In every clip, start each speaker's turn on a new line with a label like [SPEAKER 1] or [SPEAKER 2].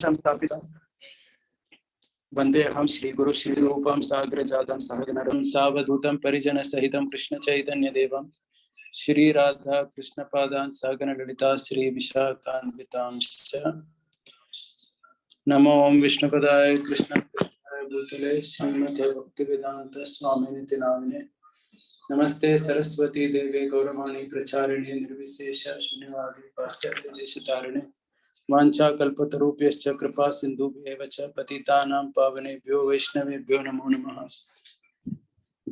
[SPEAKER 1] स्थापिता वंदे हम श्री गुरु श्री रूपम साग्र जातम सहगनरम सावधूतम परिजन सहितम कृष्ण चैतन्य देवम श्री राधा कृष्ण पादान सहगन ललिता श्री विशाखान्वितांश्च नमो ओम विष्णुपदाय कृष्ण भूतले श्रीमते भक्तिवेदांत स्वामिनिति नामिने नमस्ते सरस्वती देवे गौरवाणी प्रचारिणे निर्विशेष शून्यवादी पाश्चात्य देशतारिणे वाञ्छा कल्पतरुभ्यश्च कृपा सिन्धुभ्येव च पतितानां पावनेभ्यो वैष्णवेभ्यो नमो नमः।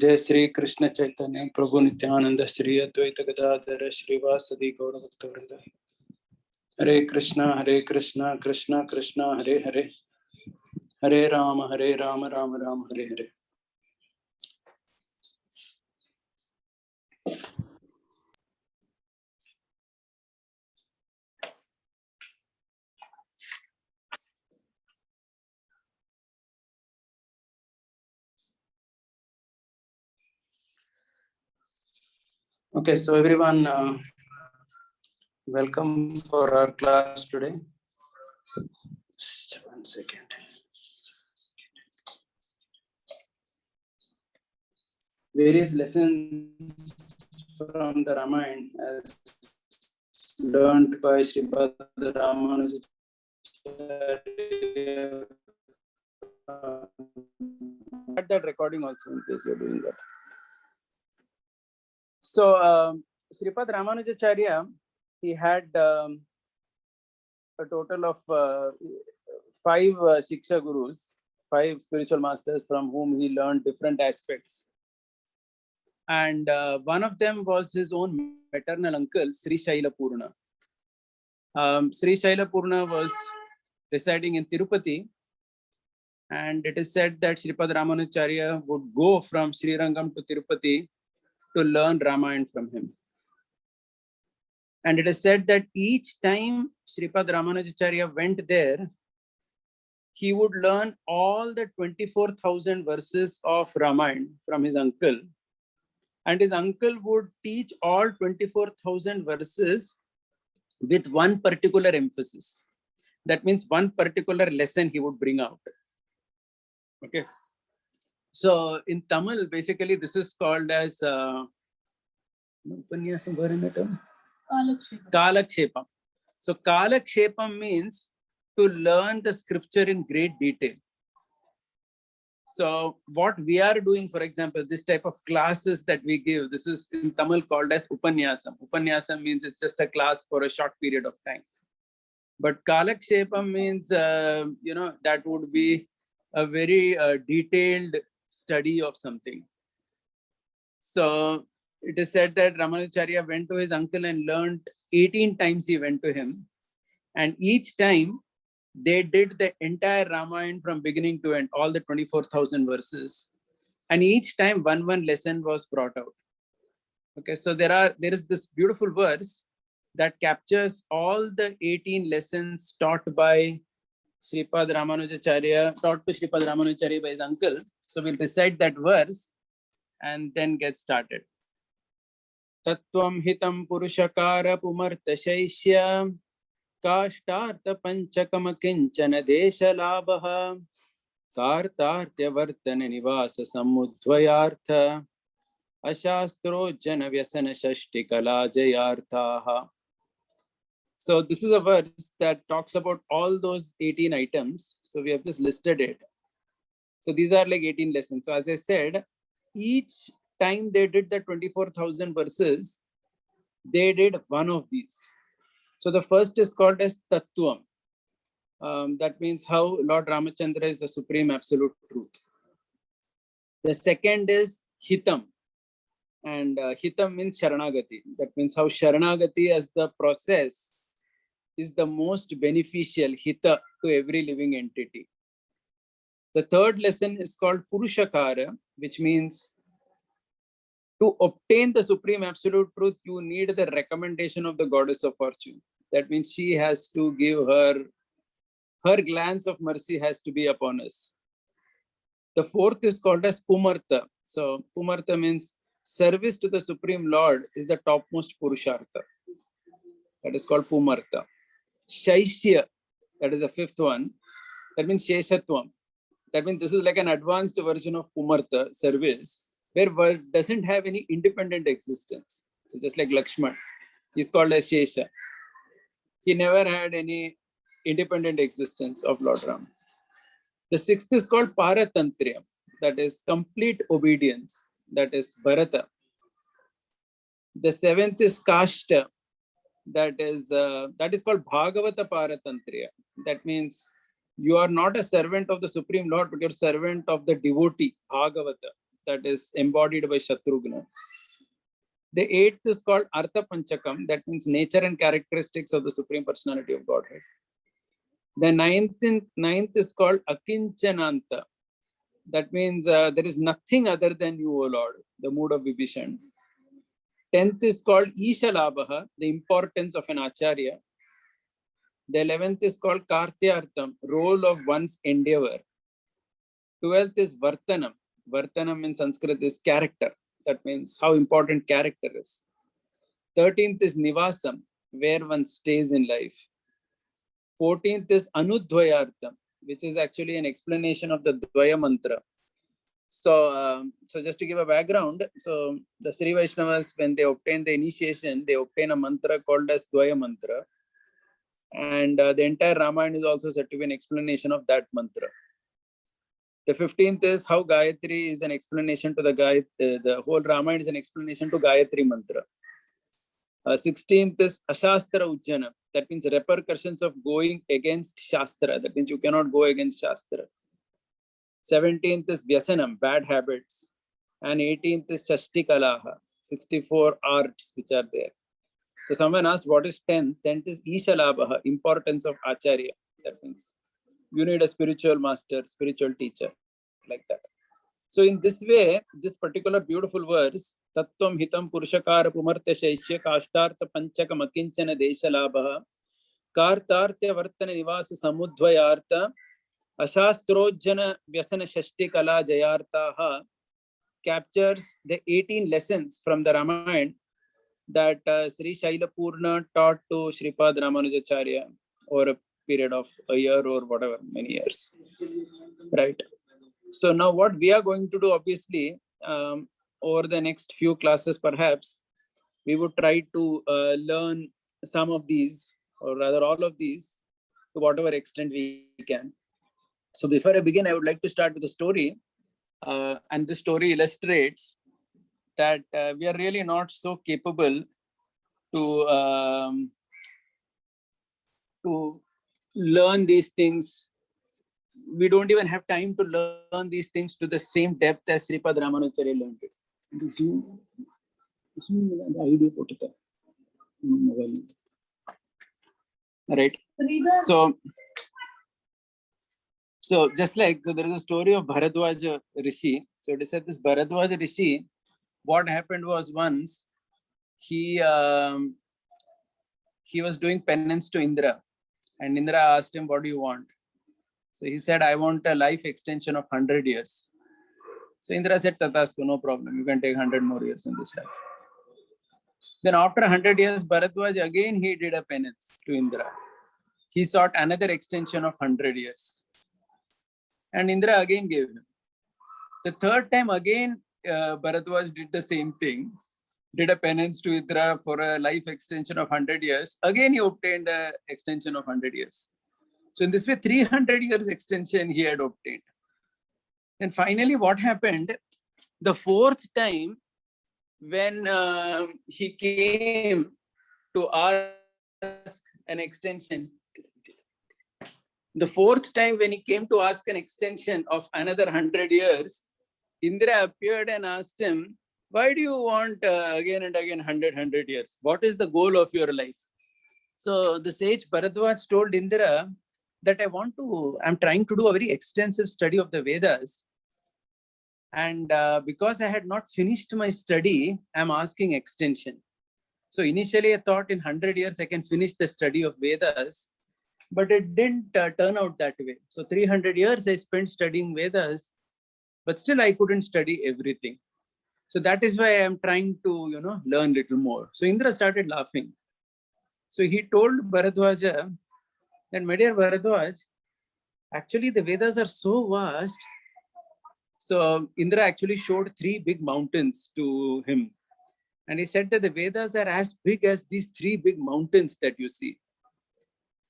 [SPEAKER 1] जय श्री कृष्ण चैतन्य प्रभु नित्यानंद श्री अद्वैत गदाधर श्रीवासदि गौर भक्तवृंद। हरे कृष्णा कृष्णा कृष्णा हरे हरे, हरे Ram Ram Ram Hare Hare. Okay, so everyone, welcome for our class today. Just 1 second. Various lessons from the Ramayana as learned by Sripad Ramanujacharya. At that recording also, in case you're doing that. So, Sripad Ramanujacharya, he had a total of 5 Shiksha Gurus, 5 spiritual masters from whom he learned different aspects. And one of them was his own maternal uncle, Sri Shaila Purna. Sri Shaila Purna was residing in Tirupati, and it is said that Sripad Ramanujacharya would go from Srirangam to Tirupati to learn Ramayana from him. And it is said that each time Sripad Ramanujacharya went there, he would learn all the 24,000 verses of Ramayana from his uncle. And his uncle would teach all 24,000 verses with one particular emphasis. That means one particular lesson he would bring out. Okay. So in Tamil, basically, this is called as Kalakshepam. So Kalakshepam means to learn the scripture in great detail. So what we are doing, for example, this type of classes that we give, this is in Tamil called as Upanyasam. Upanyasam means it's just a class for a short period of time. But Kalakshepam means, that would be a very detailed study of something. So it is said that Ramanujacharya went to his uncle and learned 18 times he went to him. And each time they did the entire Ramayana from beginning to end, all the 24,000 verses. And each time one lesson was brought out. Okay, so there is this beautiful verse that captures all the 18 lessons taught by Sripad Ramanujacharya, taught to Sripad Ramanujacharya by his uncle. So we'll recite that verse and then get started. Tattvam hitam purushakara pumarta shaishya काष्टार्थ पंचकम किंचन देश लाभः कार्तार्थ वर्तन निवास समुद्वयार्थ अशास्त्रोज्जन व्यसन षष्टि कला जयार्थाः. So this is a verse that talks about all those 18 items. So we have just listed it. So these are like 18 lessons. So as I said, each time they did the 24,000 verses, they did one of these. So the first is called as Tattvam. That means how Lord Ramachandra is the supreme absolute truth. The second is Hitam. And Hitam means Sharanagati. That means how Sharanagati as the process is the most beneficial Hita to every living entity. The third lesson is called Purushakara, which means to obtain the supreme absolute truth, you need the recommendation of the goddess of fortune. That means she has to give her glance of mercy has to be upon us. The fourth is called as Pumartha. So Pumartha means service to the Supreme Lord is the topmost Purushartha. That is called Pumartha. Shaishya That is the fifth one. That means Sheshatvam. That means this is like an advanced version of Pumartha service, where word doesn't have any independent existence. So just like Lakshman, he's called as Shesha. He never had any independent existence of Lord Ram. The sixth is called Paratantriya, that is complete obedience, that is Bharata. The seventh is Kashta, that is called Bhagavata Paratantriya. That means you are not a servant of the Supreme Lord, but you're a servant of the devotee, Bhagavata, that is embodied by Shatrughna. The eighth is called Artha Panchakam, that means nature and characteristics of the Supreme Personality of Godhead. The ninth is called Akinchananta. That means there is nothing other than you, O Lord, the mood of Vibhishan. 10th is called Ishalabha, the importance of an Acharya. The 11th is called Kartyartham, role of one's endeavor. 12th is Vartanam. Vartanam in Sanskrit is character. That means how important character is. 13th is Nivasam, where one stays in life. 14th is Anudvayartham, which is actually an explanation of the Dvaya mantra. So just to give a background, so the Sri Vaishnavas, when they obtain the initiation, they obtain a mantra called as Dvaya mantra. And the entire Ramayana is also said to be an explanation of that mantra. The 15th is how Gayatri is an explanation to the whole Ramayana is an explanation to Gayatri mantra. 16th is Ashastra Ujjana. That means repercussions of going against Shastra. That means you cannot go against Shastra. 17th is Vyasanam, bad habits. And 18th is Shashti Kalaha, 64 arts which are there. So someone asked what is 10th? 10th is Ishalabha, importance of Acharya. That means you need a spiritual master, spiritual teacher, like that. So in this way, this particular beautiful verse, Tattvam Hitam Purushakara Pumartha Shaishya Kashtartha Panchakam Akinchana Deshalabha Kartartya Vartana Nivasa Samudvayartha Ashastrojjana Vyasana Shashti Kala Jayartaha captures the 18 lessons from the Ramayana that Sri Shaila Purna taught to Sripad Ramanujacharya over a period of a year or whatever, many years. Right. So now what we are going to do, obviously, over the next few classes, perhaps, we would try to learn some of these, or rather all of these, to whatever extent we can. So before I begin, I would like to start with a story. And this story illustrates that we are really not so capable to learn these things. We don't even have time to learn these things to the same depth as Sripad Ramanujacharya learned it. Right. So just like, so there is a story of Bharadwaja Rishi. So it is said this Bharadwaja Rishi, what happened was once he was doing penance to Indra, and Indra asked him, what do you want? So he said, I want a life extension of 100 years. So Indra said, Tatastu, no problem. You can take 100 more years in this life. Then after 100 years, Bharadwaj again, he did a penance to Indra. He sought another extension of 100 years. And Indra again gave him. The third time again, Bharadwaj did the same thing. Did a penance to Indra for a life extension of 100 years. Again, he obtained an extension of 100 years. So in this way, 300 years extension he had obtained. And finally, what happened? The fourth time, when he came to ask an extension, the fourth time when he came to ask an extension of another 100 years, Indra appeared and asked him, why do you want again and again 100 years? What is the goal of your life? So the sage Bharadwaj told Indra that I'm trying to do a very extensive study of the Vedas. And because I had not finished my study, I'm asking extension. So initially I thought in 100 years I can finish the study of Vedas, but it didn't turn out that way. So 300 years I spent studying Vedas, but still I couldn't study everything. So that is why I'm trying to, learn little more. So Indra started laughing. So he told Bharadwaja Then, my dear Bharadwaj, actually the Vedas are so vast. So Indra actually showed 3 big mountains to him. And he said that the Vedas are as big as these 3 big mountains that you see.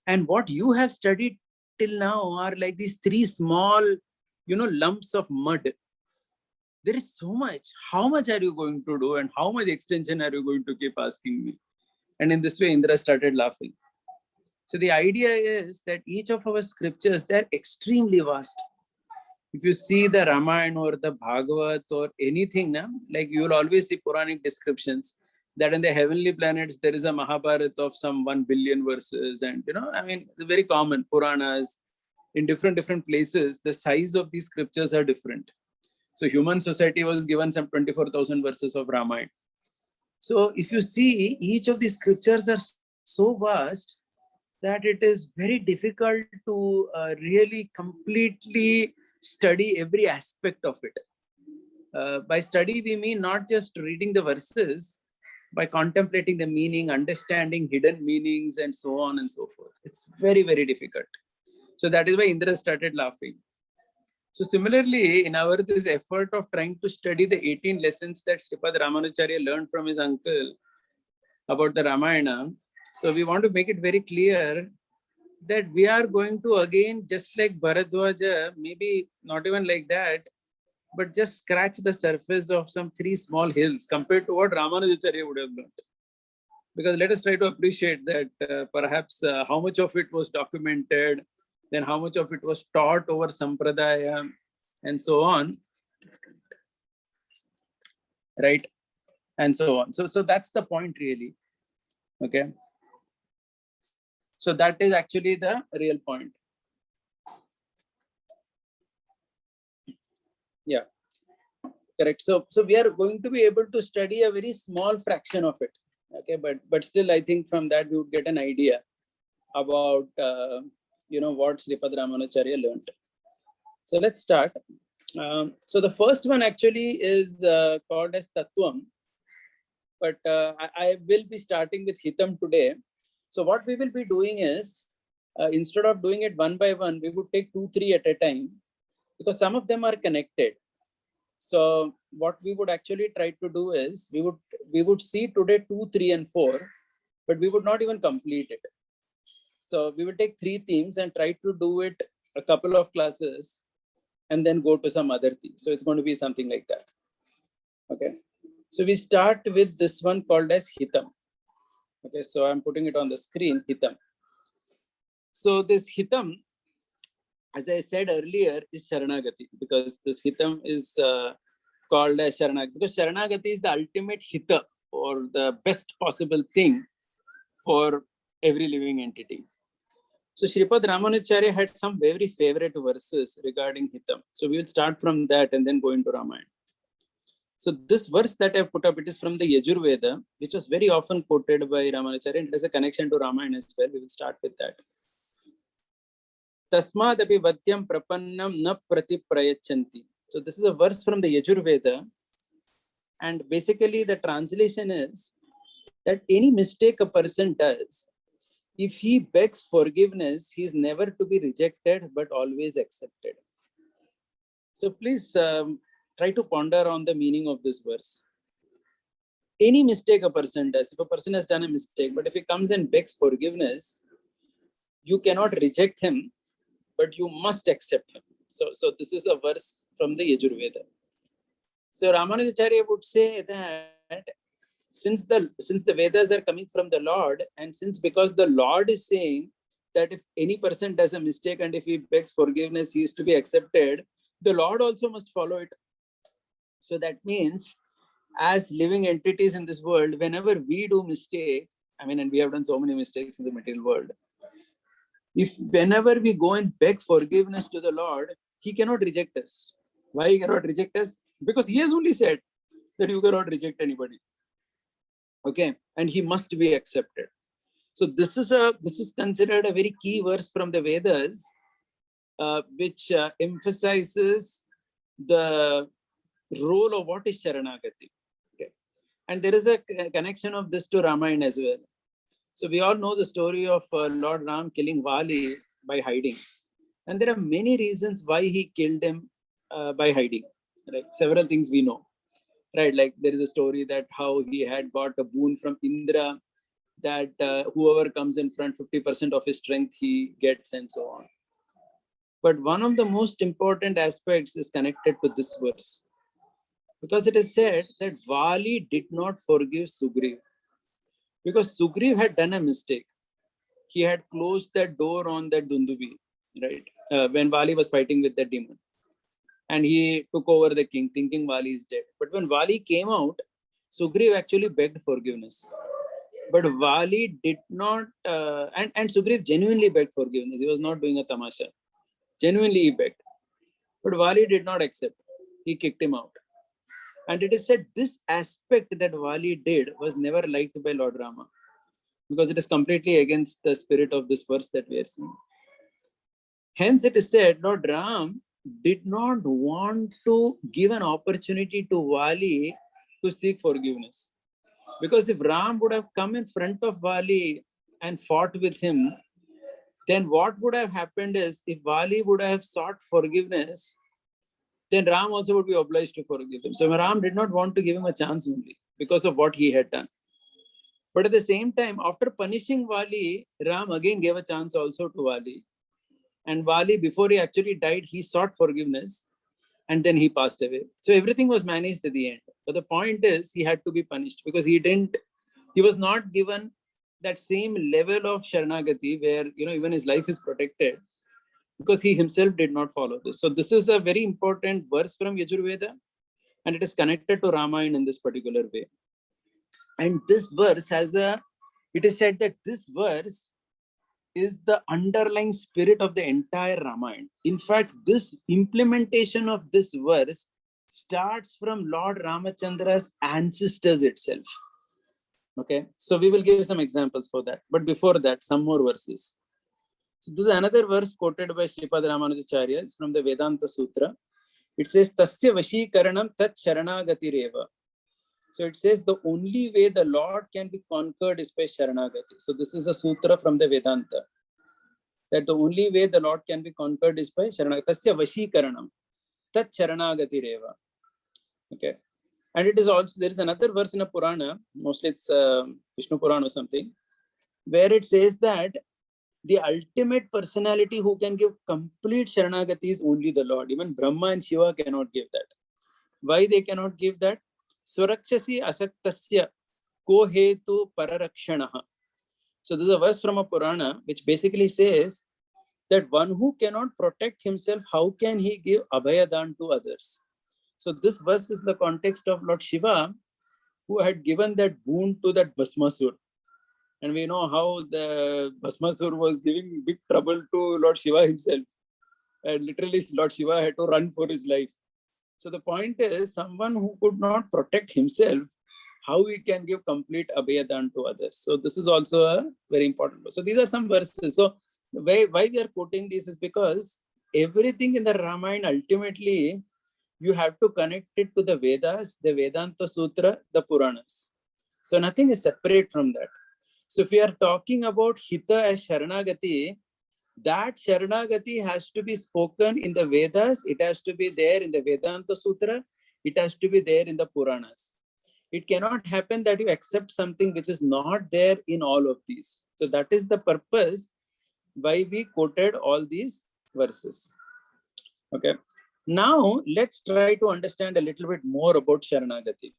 [SPEAKER 1] And what you have studied till now are like these 3 small, lumps of mud. There is so much. How much are you going to do? And how much extension are you going to keep asking me? And in this way, Indra started laughing. So the idea is that each of our scriptures, they're extremely vast. If you see the Ramayana or the Bhagavad or anything, like you will always see Puranic descriptions that in the heavenly planets, there is a Mahabharata of some 1 billion verses. And, it's very common. Puranas in different places, the size of these scriptures are different. So human society was given some 24,000 verses of Ramayana. So if you see, each of these scriptures are so vast that it is very difficult to really completely study every aspect of it. By study, we mean not just reading the verses, by contemplating the meaning, understanding hidden meanings, and so on and so forth. It's very, very difficult. So that is why Indra started laughing. So similarly, in our this effort of trying to study the 18 lessons that Sripad Ramanujacharya learned from his uncle about the Ramayana, so we want to make it very clear that we are going to again, just like Bharadwaja, maybe not even like that, but just scratch the surface of some 3 small hills compared to what Ramanujacharya would have learned. Because let us try to appreciate that perhaps how much of it was documented, then how much of it was taught over Sampradaya, and so on, right? And so on. So that's the point really, okay? So that is actually the real point. Yeah, correct. So we are going to be able to study a very small fraction of it, okay? But still, I think from that we would get an idea about what Sripad Ramanujacharya learned. So let's start. So the first one actually is called as Tattvam, but I will be starting with Hitam today. So what we will be doing is, instead of doing it one by one, we would take 2, 3 at a time, because some of them are connected. So what we would actually try to do is, we would see today 2, 3, and 4, but we would not even complete it. So we will take 3 themes and try to do it a couple of classes and then go to some other theme. So it's going to be something like that. Okay. So we start with this one called as Hitam. Okay. So I'm putting it on the screen, Hitam. So this Hitam, as I said earlier, is Sharanagati, because this Hitam is called as Sharanagati, because Sharanagati is the ultimate Hita, or the best possible thing for every living entity. So Sripad Ramanujacharya had some very favorite verses regarding Hitam. So we will start from that and then go into Ramayana. So this verse that I've put up, it is from the Yajurveda, which was very often quoted by Ramanujacharya, and it has a connection to Ramayana as well. We will start with that. Tasmadapi vadyam prapannam na pratiprayachanti. So this is a verse from the Yajurveda, and basically the translation is that any mistake a person does, if he begs forgiveness, he is never to be rejected, but always accepted. So please try to ponder on the meaning of this verse. Any mistake a person does, if a person has done a mistake, but if he comes and begs forgiveness, you cannot reject him, but you must accept him. So this is a verse from the Yajurveda. So Ramanujacharya would say that since the Vedas are coming from the Lord, and because the Lord is saying that if any person does a mistake and if he begs forgiveness, he is to be accepted, the Lord also must follow it. So that means, as living entities in this world, whenever we do mistake, and we have done so many mistakes in the material world, if whenever we go and beg forgiveness to the Lord, he cannot reject us. Why he cannot reject us? Because he has only said that you cannot reject anybody. Okay, and he must be accepted. So this is considered a very key verse from the Vedas, which emphasizes the role of what is Sharanagati. Okay, and there is a connection of this to Ramayana as well. So we all know the story of Lord Ram killing Vali by hiding. And there are many reasons why he killed him by hiding. Right? Several things we know. Right? Like there is a story that how he had got a boon from Indra, that whoever comes in front, 50% of his strength he gets, and so on. But one of the most important aspects is connected to this verse. Because it is said that Vali did not forgive Sugriv. Because Sugriv had done a mistake. He had closed that door on that Dundubi, right? When Vali was fighting with the demon. And he took over the king thinking Vali is dead. But when Vali came out, Sugriv actually begged forgiveness. But Vali did not, and Sugriv genuinely begged forgiveness. He was not doing a tamasha. Genuinely he begged. But Vali did not accept. He kicked him out. And it is said this aspect that Vali did was never liked by Lord Rama, because it is completely against the spirit of this verse that we are seeing. Hence it is said Lord Ram did not want to give an opportunity to Vali to seek forgiveness. Because if Ram would have come in front of Vali and fought with him, then what would have happened is if Vali would have sought forgiveness, then Ram also would be obliged to forgive him. So Ram did not want to give him a chance only because of what he had done. But at the same time, after punishing Vali, Ram again gave a chance also to Vali. And Vali, before he actually died, he sought forgiveness and then he passed away. So everything was managed at the end. But the point is, he had to be punished because he was not given that same level of Sharanagati where, even his life is protected, because he himself did not follow this. So this is a very important verse from Yajurveda, and it is connected to Ramayana in this particular way. And this verse it is said that this verse is the underlying spirit of the entire Ramayana. In fact, this implementation of this verse starts from Lord Ramachandra's ancestors itself. Okay, so we will give some examples for that. But before that, some more verses. So this is another verse quoted by Sripad Ramanujacharya. It's from the Vedanta Sutra. It says, Tasya Vashikaranam Tat Sharanagatireva. So it says the only way the Lord can be conquered is by Sharanagati. So this is a sutra from the Vedanta, that the only way the Lord can be conquered is by Sharanagati. Tasya Vashikaranam Tat Sharanagatireva. Okay. And it is also, there is another verse in a Purana, mostly it's Vishnu Purana or something, where it says that the ultimate personality who can give complete Sharanagati is only the Lord. Even Brahma and Shiva cannot give that. Why they cannot give that? Swarakshasi asaktasya ko hetu pararakshanaha. So this is a verse from a Purana which basically says that one who cannot protect himself, how can he give abhayadan to others? So this verse is the context of Lord Shiva, who had given that boon to that Bhasmasur. And we know how the Bhasmasur was giving big trouble to Lord Shiva himself. And literally Lord Shiva had to run for his life. So the point is, someone who could not protect himself, how he can give complete abhayadan to others. So this is also a very important verse. So these are some verses. So why we are quoting this is because everything in the Ramayana, ultimately, you have to connect it to the Vedas, the Vedanta Sutra, the Puranas. So nothing is separate from that. So if we are talking about Hita as Sharanagati, that Sharanagati has to be spoken in the Vedas, it has to be there in the Vedanta Sutra, it has to be there in the Puranas. It cannot happen that you accept something which is not there in all of these. So that is the purpose why we quoted all these verses. Okay. Now let's try to understand a little bit more about Sharanagati.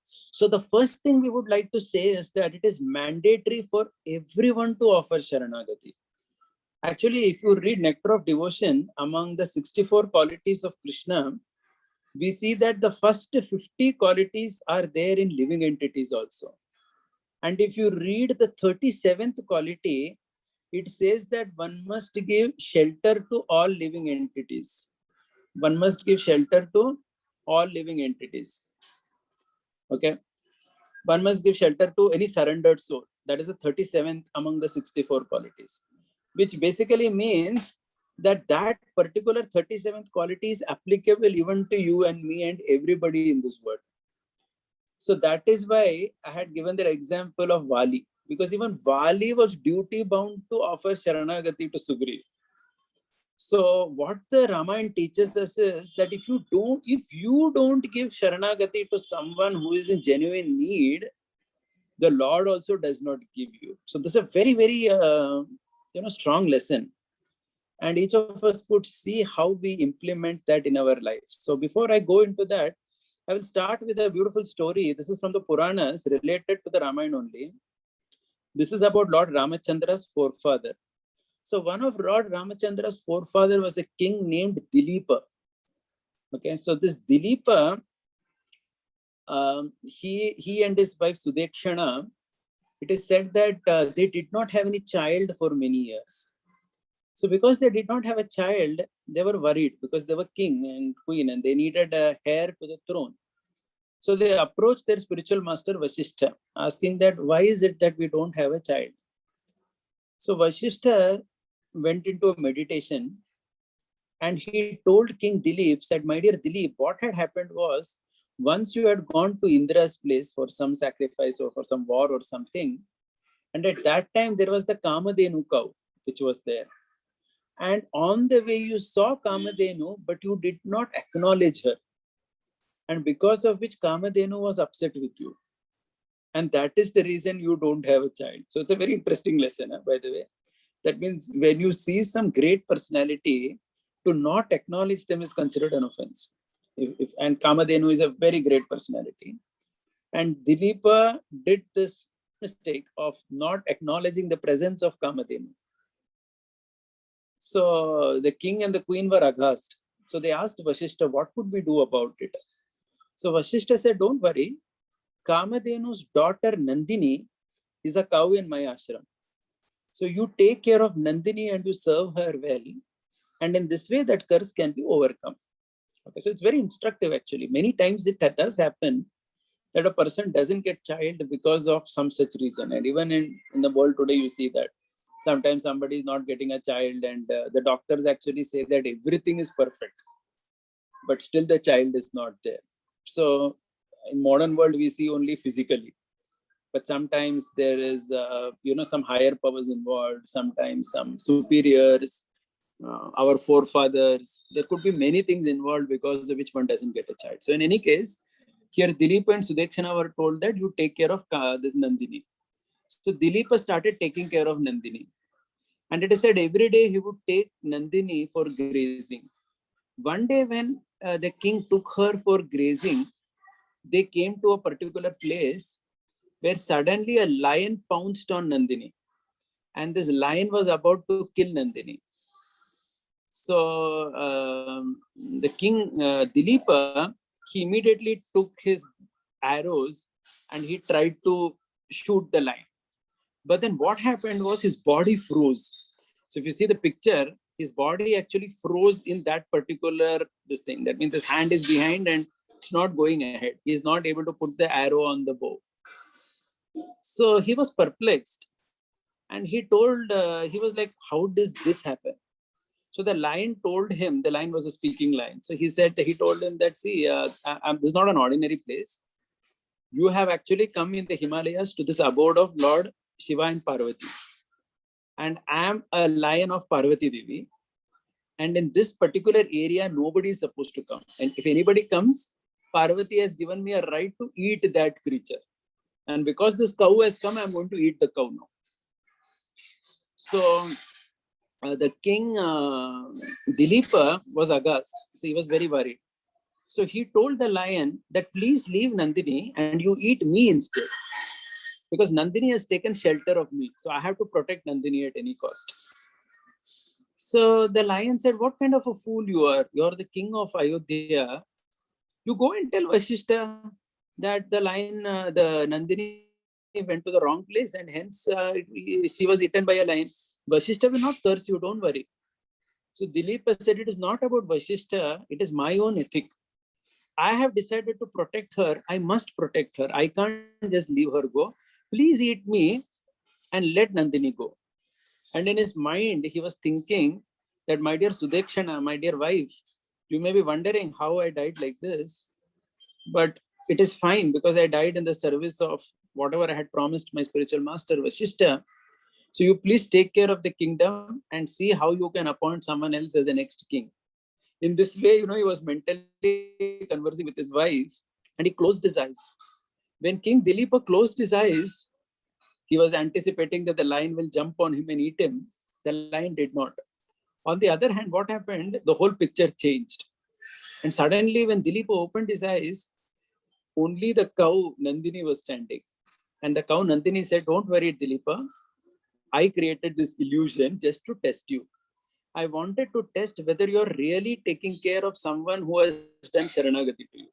[SPEAKER 1] So the first thing we would like to say is that it is mandatory for everyone to offer Sharanagati. Actually, if you read Nectar of Devotion, among the 64 qualities of Krishna, we see that the first 50 qualities are there in living entities also. And if you read the 37th quality, it says that one must give shelter to all living entities. One must give shelter to all living entities. Okay. One must give shelter to any surrendered soul. That is the 37th among the 64 qualities, which basically means that that particular 37th quality is applicable even to you and me and everybody in this world. So that is why I had given the example of Vali. because even Vali was duty bound to offer Sharanagati to Sugriv. So what the Ramayana teaches us is that if you don't give Sharanagati to someone who is in genuine need, the Lord also does not give you. So this is a very, very strong lesson. And each of us could see how we implement that in our life. So before I go into that, I will start with a beautiful story. This is from the Puranas related to the Ramayana only. This is about Lord Ramachandra's forefather. So one of Lord Ramachandra's forefather was a king named Dilipa. Okay, so this Dilipa, he and his wife Sudekshana, it is said that they did not have any child for many years. So because they did not have a child, they were worried because they were king and queen and they needed a heir to the throne. So they approached their spiritual master Vasishtha, asking that why is it that we don't have a child? So Vasishtha went into a meditation and he told King Dilip, said, my dear Dilip, what had happened was once you had gone to Indra's place for some sacrifice or for some war or something, and at that time there was the Kamadhenu cow which was there. And on the way you saw Kamadhenu, but you did not acknowledge her. And because of which Kamadhenu was upset with you. And that is the reason you don't have a child. So it's a very interesting lesson, by the way. That means when you see some great personality, to not acknowledge them is considered an offense. And Kamadhenu is a very great personality. And Dilipa did this mistake of not acknowledging the presence of Kamadhenu. So the king and the queen were aghast. So they asked Vasishtha, what could we do about it? So Vasishtha said, don't worry. Kamadhenu's daughter Nandini is a cow in my ashram. So you take care of Nandini and you serve her well. And in this way, that curse can be overcome. Okay, so it's very instructive actually. Many times it does happen that a person doesn't get child because of some such reason. And even in the world today, you see that. Sometimes somebody is not getting a child and the doctors actually say that everything is perfect, but still the child is not there. So in modern world, we see only physically, but sometimes there is, some higher powers involved, sometimes some superiors, our forefathers. There could be many things involved because of which one doesn't get a child. So in any case, here Dilip and Sudekshana were told that you take care of this Nandini. So Dilipa started taking care of Nandini. And it is said every day he would take Nandini for grazing. One day when the king took her for grazing, they came to a particular place where suddenly a lion pounced on Nandini. And this lion was about to kill Nandini. So the king, Dilipa, he immediately took his arrows and he tried to shoot the lion. But then what happened was his body froze. So if you see the picture, his body actually froze in that particular thing. That means his hand is behind and it's not going ahead. He is not able to put the arrow on the bow. So he was perplexed. And he told, he was like, how does this happen? So the lion told him, the lion was a speaking lion. So he told him that, see, this is not an ordinary place. You have actually come in the Himalayas to this abode of Lord Shiva and Parvati. And I am a lion of Parvati Devi. And in this particular area, nobody is supposed to come. And if anybody comes, Parvati has given me a right to eat that creature. And because this cow has come, I'm going to eat the cow now. So the king, Dilipa, was aghast. So he was very worried. So he told the lion that please leave Nandini and you eat me instead. Because Nandini has taken shelter of me. So I have to protect Nandini at any cost. So the lion said, what kind of a fool you are? You're the king of Ayodhya. You go and tell Vasishtha that the Nandini went to the wrong place and hence she was eaten by a lion. Vasishtha will not curse you, don't worry. So Dilipa said, it is not about Vasishtha, it is my own ethic. I have decided to protect her. I must protect her. I can't just leave her go. Please eat me and let Nandini go. And in his mind, he was thinking that, my dear Sudekshana, my dear wife, you may be wondering how I died like this, but it is fine because I died in the service of whatever I had promised my spiritual master Vashishta. So you please take care of the kingdom and see how you can appoint someone else as the next king. In this way, he was mentally conversing with his wife, and he closed his eyes. When King Dilipa closed his eyes, he was anticipating that the lion will jump on him and eat him. The lion did not. On the other hand, what happened? The whole picture changed. And suddenly, when Dilipa opened his eyes, only the cow Nandini was standing. And the cow Nandini said, "Don't worry, Dilipa. I created this illusion just to test you. I wanted to test whether you're really taking care of someone who has done Sharanagati to you.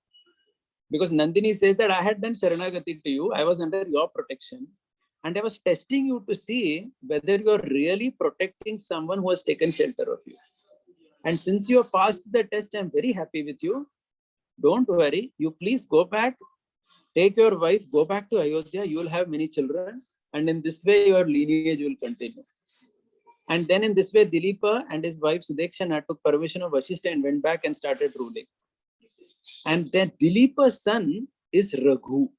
[SPEAKER 1] Because Nandini says that I had done Sharanagati to you, I was under your protection, and I was testing you to see whether you're really protecting someone who has taken shelter of you. And since you have passed the test, I'm very happy with you. Don't worry, you please go back, take your wife, go back to Ayodhya, you will have many children, and in this way your lineage will continue." And then in this way, Dilipa and his wife Sudekshana took permission of Vashishta and went back and started ruling. And then Dilipa's son is Raghu.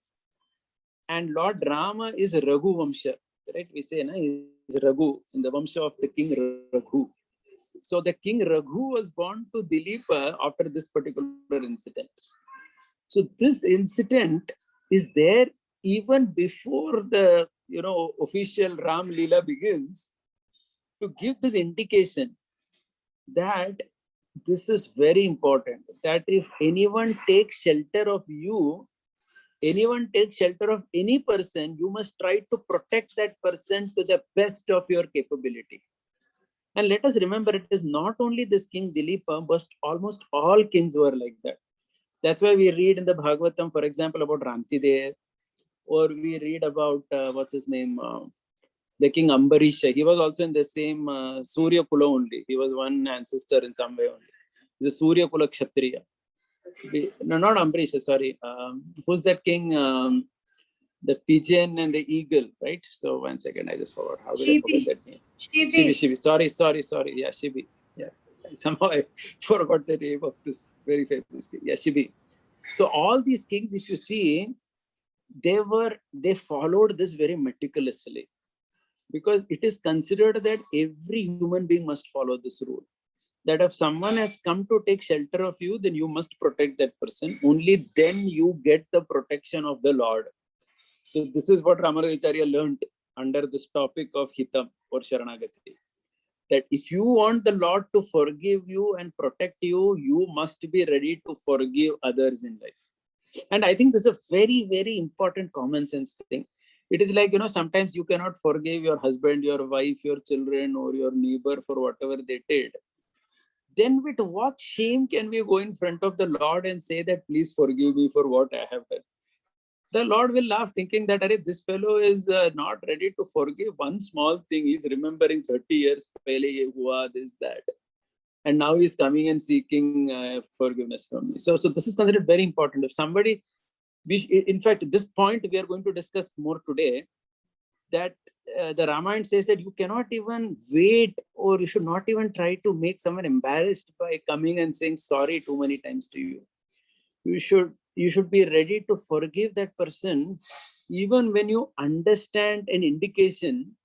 [SPEAKER 1] And Lord Rama is Raghu Vamsha. Right? We say, na, is Raghu in the Vamsha of the king Raghu. So the king Raghu was born to Dilipa after this particular incident. So this incident is there even before the official Ram Leela begins, to give this indication that this is very important, that if anyone takes shelter of you, anyone takes shelter of any person, you must try to protect that person to the best of your capability. And let us remember, it is not only this King Dilipa, but almost all kings were like that. That's why we read in the Bhagavatam, for example, about Rantidev, or we read about, what's his name, the king Ambarisha. He was also in the same Surya Kula only. He was one ancestor in some way only. He's a Surya Kula Kshatriya. No, not Ambarisha, sorry. Who's that king? The pigeon and the eagle, right? So 1 second, I just forgot. How did I forget that name? Shibi. Sorry. Yeah, Shibi. Yeah. Somehow I forgot the name of this very famous king. Yeah, Shibi. So all these kings, if you see, they followed this very meticulously, because it is considered that every human being must follow this rule, that if someone has come to take shelter of you, then you must protect that person. Only then you get the protection of the Lord. So this is what Ramanujacharya learned under this topic of Hitam or Sharanagati, that if you want the Lord to forgive you and protect you, you must be ready to forgive others in life. And I think this is a very, very important common sense thing. It is like, sometimes you cannot forgive your husband, your wife, your children, or your neighbor for whatever they did. Then with what shame can we go in front of the Lord and say that, please forgive me for what I have done? The Lord will laugh, thinking that, this fellow is not ready to forgive one small thing. He's remembering 30 years, pehle ye hua, this, that. And now he's coming and seeking forgiveness from me. So this is considered very important. If somebody, in fact, this point we are going to discuss more today, that the Ramayana says that you cannot even wait, or you should not even try to make someone embarrassed by coming and saying sorry too many times to you. You should be ready to forgive that person, even when you understand an indication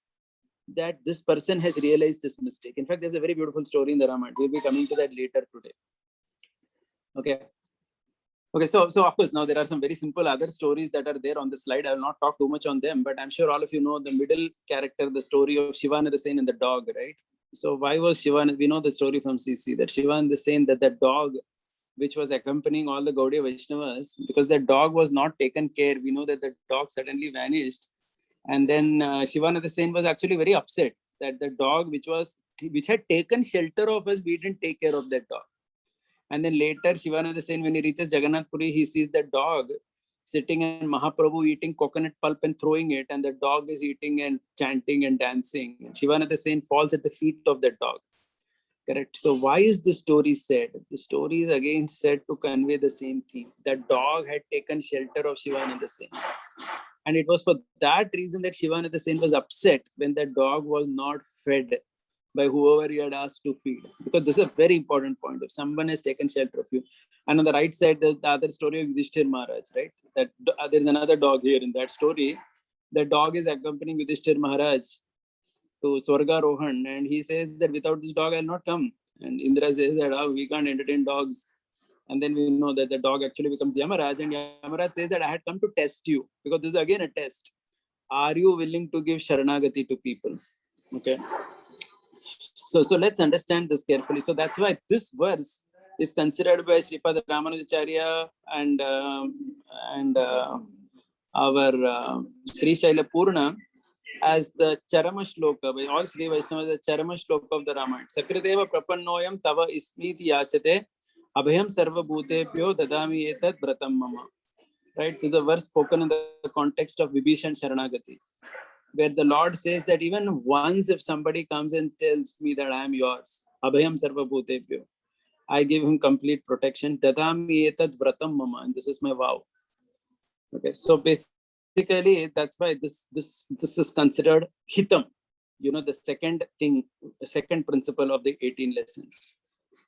[SPEAKER 1] that this person has realized his mistake. In fact, there's a very beautiful story in the Ramayana. We'll be coming to that later today. Okay, so of course, now there are some very simple other stories that are there on the slide. I will not talk too much on them, but I'm sure all of you know the middle character, the story of Shivananda Sen and the dog, right? So why was Shivananda, we know the story from CC, that Shivananda Sen, that dog, which was accompanying all the Gaudiya Vaishnavas, because that dog was not taken care. We know that the dog suddenly vanished. And then Shivananda Sen was actually very upset that the dog which had taken shelter of us, we didn't take care of that dog. And then later, Shivananda Sen, when he reaches Jagannath Puri, he sees the dog sitting and Mahaprabhu eating coconut pulp and throwing it, and the dog is eating and chanting and dancing. And Shivananda Sen falls at the feet of the dog. Correct. So why is the story said? The story is again said to convey the same theme. The dog had taken shelter of Shivananda Sen. And it was for that reason that Shivananda Sen was upset when the dog was not fed by whoever he had asked to feed. Because this is a very important point. If someone has taken shelter of you, And on the right side, the other story of Yudhishthir Maharaj, right? That there's another dog here in that story. The dog is accompanying Yudhishthir Maharaj to Swarga Rohan, and he says that without this dog, I'll not come. And Indra says that we can't entertain dogs. And then we know that the dog actually becomes Yamaraj, and Yamaraj says that I had come to test you, because this is again a test. Are you willing to give Sharanagati to people? Okay. So let's understand this carefully. So that's why this verse is considered by Sripad Ramanujacharya and our Sri Shaila Purna as the Charama Shloka, by all Sri Vaishnavas, the Charama Shloka of the Ramayana. Sakrideva Prapannoyam Tava Ismiti Yachate Abhayam Sarva Bhutebhyo Dadami Etat Vratam Mama. Right? So the verse spoken in the context of Vibhishan Sharanagati, where the Lord says that even once if somebody comes and tells me that I am yours, Abhayam Sarva Bhutebhyo, I give him complete protection. Dadami Etat Vratam Mama, and this is my vow. Okay, so basically that's why this is considered hitam, the second thing, the second principle of the 18 lessons.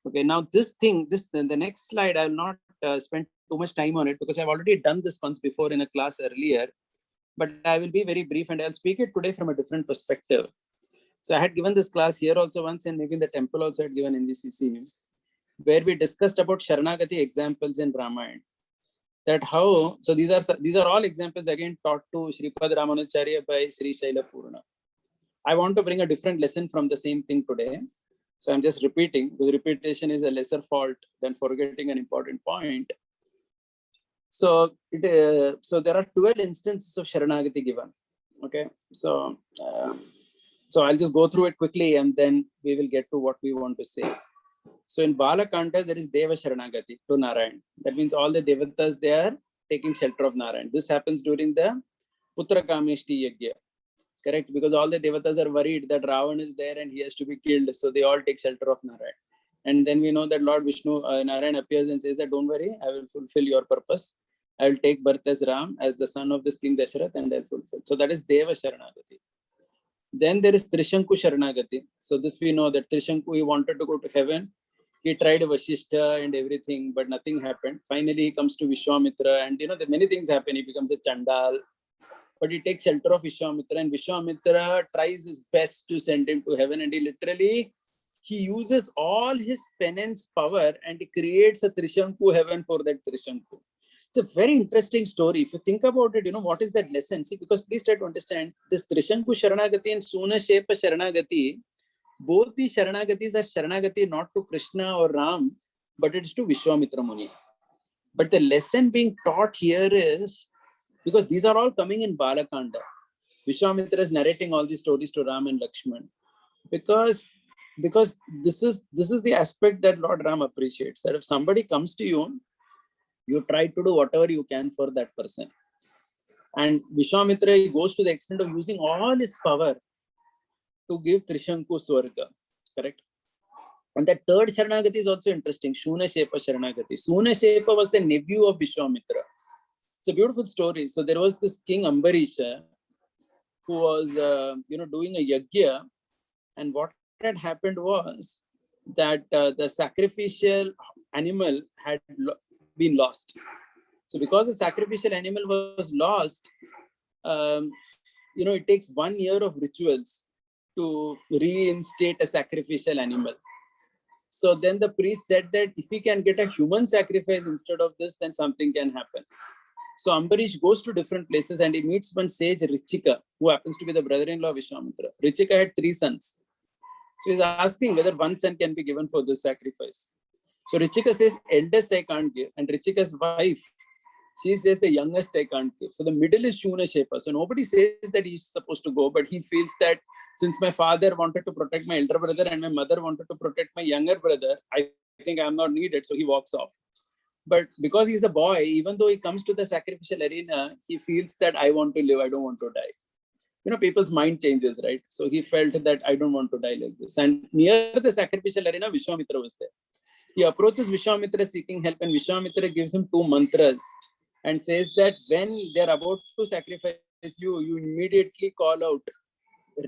[SPEAKER 1] Okay, now the next slide, I will not spend too much time on it, because I've already done this once before in a class earlier, but I will be very brief and I'll speak it today from a different perspective. So I had given this class here also once, and maybe in the temple also I had given in VCC, where we discussed about Sharanagati examples in Ramayana. That how, so these are all examples again taught to Sripad Ramanujacharya by Sri Shaila Purna. I want to bring a different lesson from the same thing today. So I'm just repeating, because repetition is a lesser fault than forgetting an important point. So there are 12 instances of Sharanagati given. Okay, so I'll just go through it quickly and then we will get to what we want to say. So in Balakanta, there is Deva Sharanagati to Narayan. That means all the Devatas, they are taking shelter of Narayan. This happens during the Putra Kameshti Yagya. Correct? Because all the Devatas are worried that Ravan is there and he has to be killed. So they all take shelter of Narayan. And then we know that Lord Vishnu, Narayan appears and says that don't worry, I will fulfill your purpose. I will take birth as Ram, as the son of this King Dasharath, and I'll fulfill. So that is Deva Sharanagati. Then there is Trishanku Sharanagati. So this we know that Trishanku, he wanted to go to heaven. He tried Vashishta and everything, but nothing happened. Finally, he comes to Vishwamitra, and many things happen. He becomes a Chandal, but he takes shelter of Vishwamitra, and Vishwamitra tries his best to send him to heaven, and he uses all his penance power and he creates a Trishanku heaven for that Trishanku. It's a very interesting story. If you think about it, what is that lesson? See, because please try to understand this Trishanku Sharanagati and Suna Shepa Sharanagati. Both the Sharanagatis are Sharanagati not to Krishna or Ram, but it's to Vishwamitra Muni. But the lesson being taught here is, because these are all coming in Balakanda, Vishwamitra is narrating all these stories to Ram and Lakshman, because this is the aspect that Lord Ram appreciates, that if somebody comes to you, you try to do whatever you can for that person. And Vishwamitra goes to the extent of using all his power to give Trishanku Swarga. Correct? And the third Sharanagati is also interesting. Shuna Shepa Sharanagati. Shuna Shepa was the nephew of Vishwamitra. It's a beautiful story. So there was this king Ambarisha who was, doing a yagya. And what had happened was that the sacrificial animal had been lost. So because the sacrificial animal was lost, it takes 1 year of rituals to reinstate a sacrificial animal. So then the priest said that if we can get a human sacrifice instead of this, then something can happen. So Ambarish goes to different places and he meets one sage, Richika, who happens to be the brother-in-law of Vishwamitra. Richika had 3 sons. So he's asking whether one son can be given for this sacrifice. So Richika says, eldest I can't give. And Richika's wife, she says the youngest I can't give. So the middle is Shuna Shepa. So nobody says that he's supposed to go, but he feels that since my father wanted to protect my elder brother and my mother wanted to protect my younger brother, I think I'm not needed. So he walks off. But because he's a boy, even though he comes to the sacrificial arena, he feels that I want to live, I don't want to die. People's mind changes, right? So he felt that I don't want to die like this. And near the sacrificial arena, Vishwamitra was there. He approaches Vishwamitra seeking help, and Vishwamitra gives him 2 mantras and says that when they're about to sacrifice you, you immediately call out,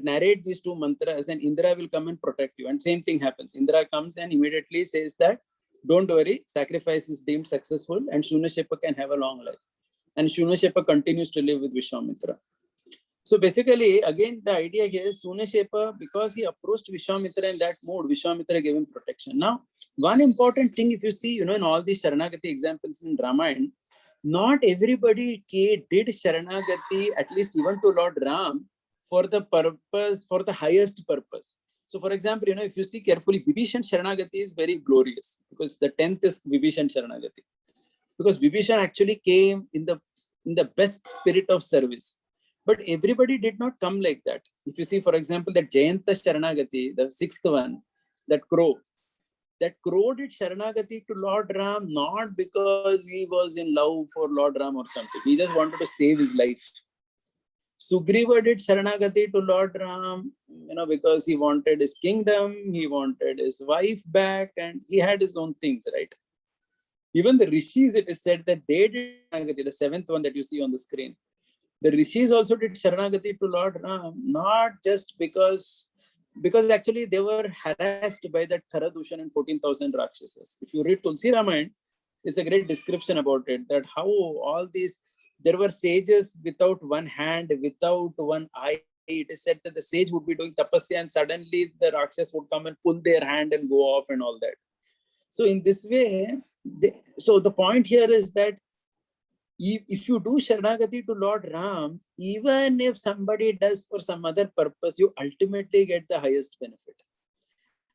[SPEAKER 1] narrate these 2 mantras, and Indra will come and protect you. And same thing happens. Indra comes and immediately says that Don't worry, sacrifice is deemed successful and Shunashepa can have a long life. And Shunashepa continues to live with Vishwamitra. So basically, again, the idea here is Shunashepa, because he approached Vishwamitra in that mode, Vishwamitra gave him protection. Now, one important thing, if you see, in all these Sharanagati examples in Ramayana, not everybody did Sharanagati, at least even to Lord Ram, for the purpose, for the highest purpose. So, for example, if you see carefully, Vibhishan Sharanagati is very glorious because the 10th is Vibhishan Sharanagati. Because Vibhishan actually came in the best spirit of service. But everybody did not come like that. If you see, for example, that Jayanta Sharanagati, the 6th one, that crow did Sharanagati to Lord Ram, not because he was in love for Lord Ram or something. He just wanted to save his life. Sugriva did Sharanagati to Lord Ram, because he wanted his kingdom, he wanted his wife back, and he had his own things, right? Even the Rishis, it is said that they did Sharanagati, the 7th one that you see on the screen. The Rishis also did Sharanagati to Lord Ram, not just because actually they were harassed by that Kharadushan and 14,000 Rakshasas. If you read Tulsi Ramayana, it's a great description about it, that how all these, there were sages without one hand, without one eye. It is said that the sage would be doing tapasya and suddenly the Rakshas would come and pull their hand and go off and all that. So in this way, so the point here is that if you do Sharanagati to Lord Ram, even if somebody does for some other purpose, you ultimately get the highest benefit.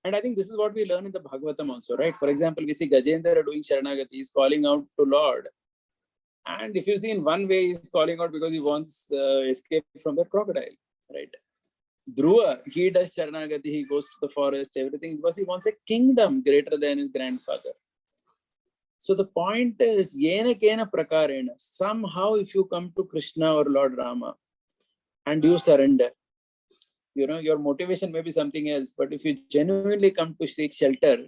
[SPEAKER 1] And I think this is what we learn in the Bhagavatam also, right? For example, we see Gajendra doing Sharanagati, he's calling out to Lord. And if you see in one way, he's calling out because he wants escape from the crocodile, right? Dhruva, he does Sharanagati, he goes to the forest, everything, because he wants a kingdom greater than his grandfather. So the point is, yena kena prakarena, somehow if you come to Krishna or Lord Rama and you surrender, your motivation may be something else, but if you genuinely come to seek shelter,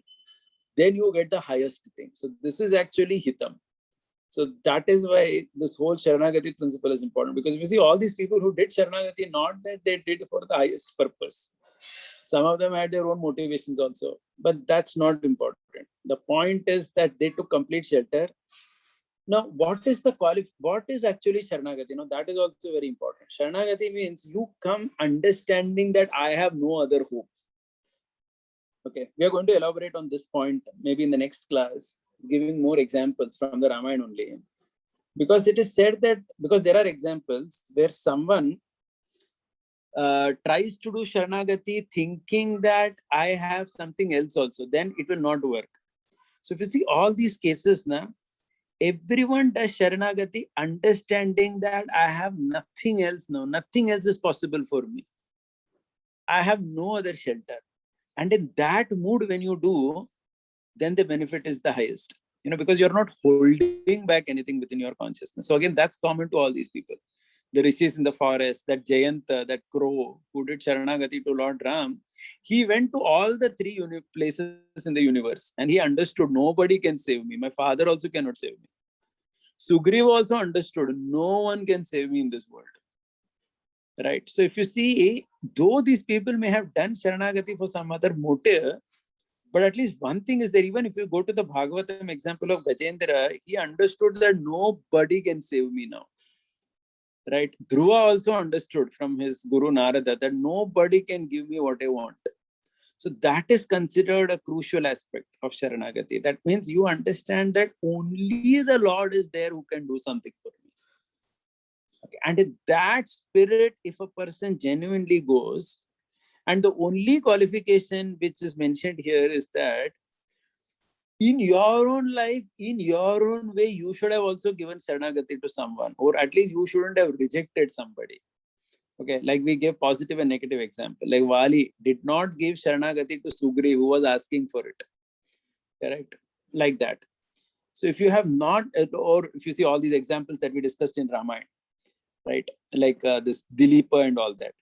[SPEAKER 1] then you get the highest thing. So this is actually hitam. So that is why this whole Sharanagati principle is important, because if you see all these people who did Sharanagati, not that they did for the highest purpose. Some of them had their own motivations also, but that's not important. The point is that they took complete shelter. Now, what is actually Sharanagati? That is also very important. Sharanagati means you come understanding that I have no other hope. Okay, we are going to elaborate on this point maybe in the next class, giving more examples from the Ramayana only. Because it is said that, because there are examples where someone tries to do Sharanagati thinking that I have something else also, then it will not work. So if you see all these cases now, everyone does Sharanagati understanding that I have nothing else now, nothing else is possible for me. I have no other shelter. And in that mood, when you do, then the benefit is the highest, because you're not holding back anything within your consciousness. So again, that's common to all these people. The rishis in the forest, that Jayanta, that crow who did Sharanagati to Lord Ram, he went to all the three places in the universe and he understood nobody can save me. My father also cannot save me. Sugriva also understood no one can save me in this world. Right? So if you see, though these people may have done Sharanagati for some other motive, but at least one thing is there, even if you go to the Bhagavatam example of Gajendra, he understood that nobody can save me now. Right? Dhruva also understood from his Guru Narada that nobody can give me what I want. So that is considered a crucial aspect of Sharanagati. That means you understand that only the Lord is there who can do something for me. Okay. And in that spirit, if a person genuinely goes, and the only qualification which is mentioned here is that in your own life, in your own way, you should have also given Sharanagati to someone, or at least you shouldn't have rejected somebody. Okay, like we gave positive and negative example. Like Vali did not give Sharanagati to Sugri, who was asking for it. Correct? Like that. So if you have not, or if you see all these examples that we discussed in Ramayana, right? Like this Dilipa and all that.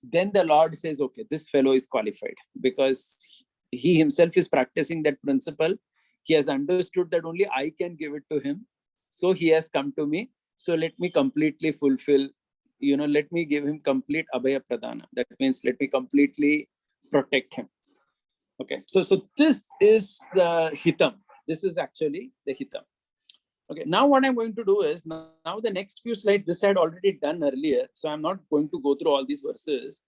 [SPEAKER 1] Then the Lord says, okay, this fellow is qualified because he himself is practicing that principle. He has understood that only I can give it to him. So he has come to me. So let me completely fulfill, let me give him complete Abhaya Pradana. That means let me completely protect him. Okay, so this is the hitam. This is actually the hitam. Okay, now what I'm going to do is, now the next few slides, this I had already done earlier, so I'm not going to go through all these verses,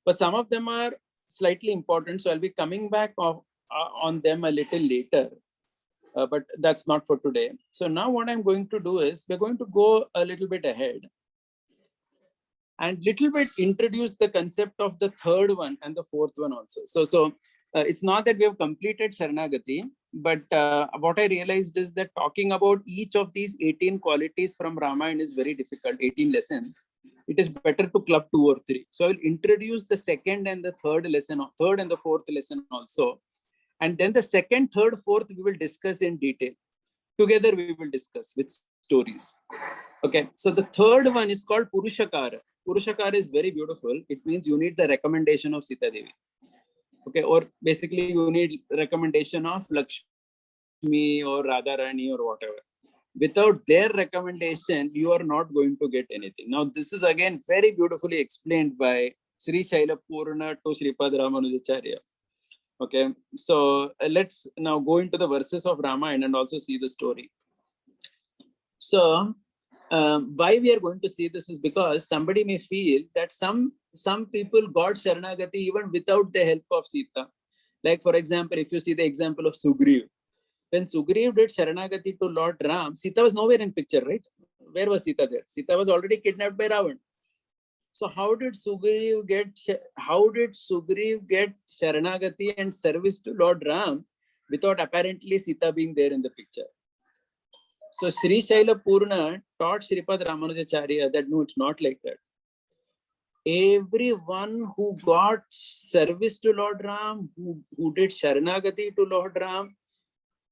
[SPEAKER 1] but some of them are slightly important, so I'll be coming back on them a little later, but that's not for today. So now what I'm going to do is, we're going to go a little bit ahead and little bit introduce the concept of the third one and the fourth one also. So it's not that we have completed Sharanagati, but what I realized is that talking about each of these 18 qualities from Ramayana is very difficult, 18 lessons. It is better to club 2 or 3. So I will introduce the second and the third lesson, third and the fourth lesson also. And then the second, third, fourth, we will discuss in detail. Together we will discuss with stories. Okay, so the third one is called Purushakara. Purushakara is very beautiful. It means you need the recommendation of Sita Devi. Okay, or basically you need recommendation of Lakshmi or Radharani or whatever. Without their recommendation, you are not going to get anything. Now, this is again very beautifully explained by Sri Shaila Purna to Sripad Ramanujacharya. Okay, so let's now go into the verses of Ramayana and also see the story. So, why we are going to see this is because somebody may feel that some people got Sharanagati even without the help of Sita. Like, for example, if you see the example of Sugriv. When Sugriv did Sharanagati to Lord Ram, Sita was nowhere in picture, right? Where was Sita there? Sita was already kidnapped by Ravan. So how did Sugriv get Sharanagati and service to Lord Ram without apparently Sita being there in the picture? So Sri Shaila Purna taught Sripad Ramanujacharya that no, it's not like that. Everyone who got service to Lord Ram, who did Sharanagati to Lord Ram,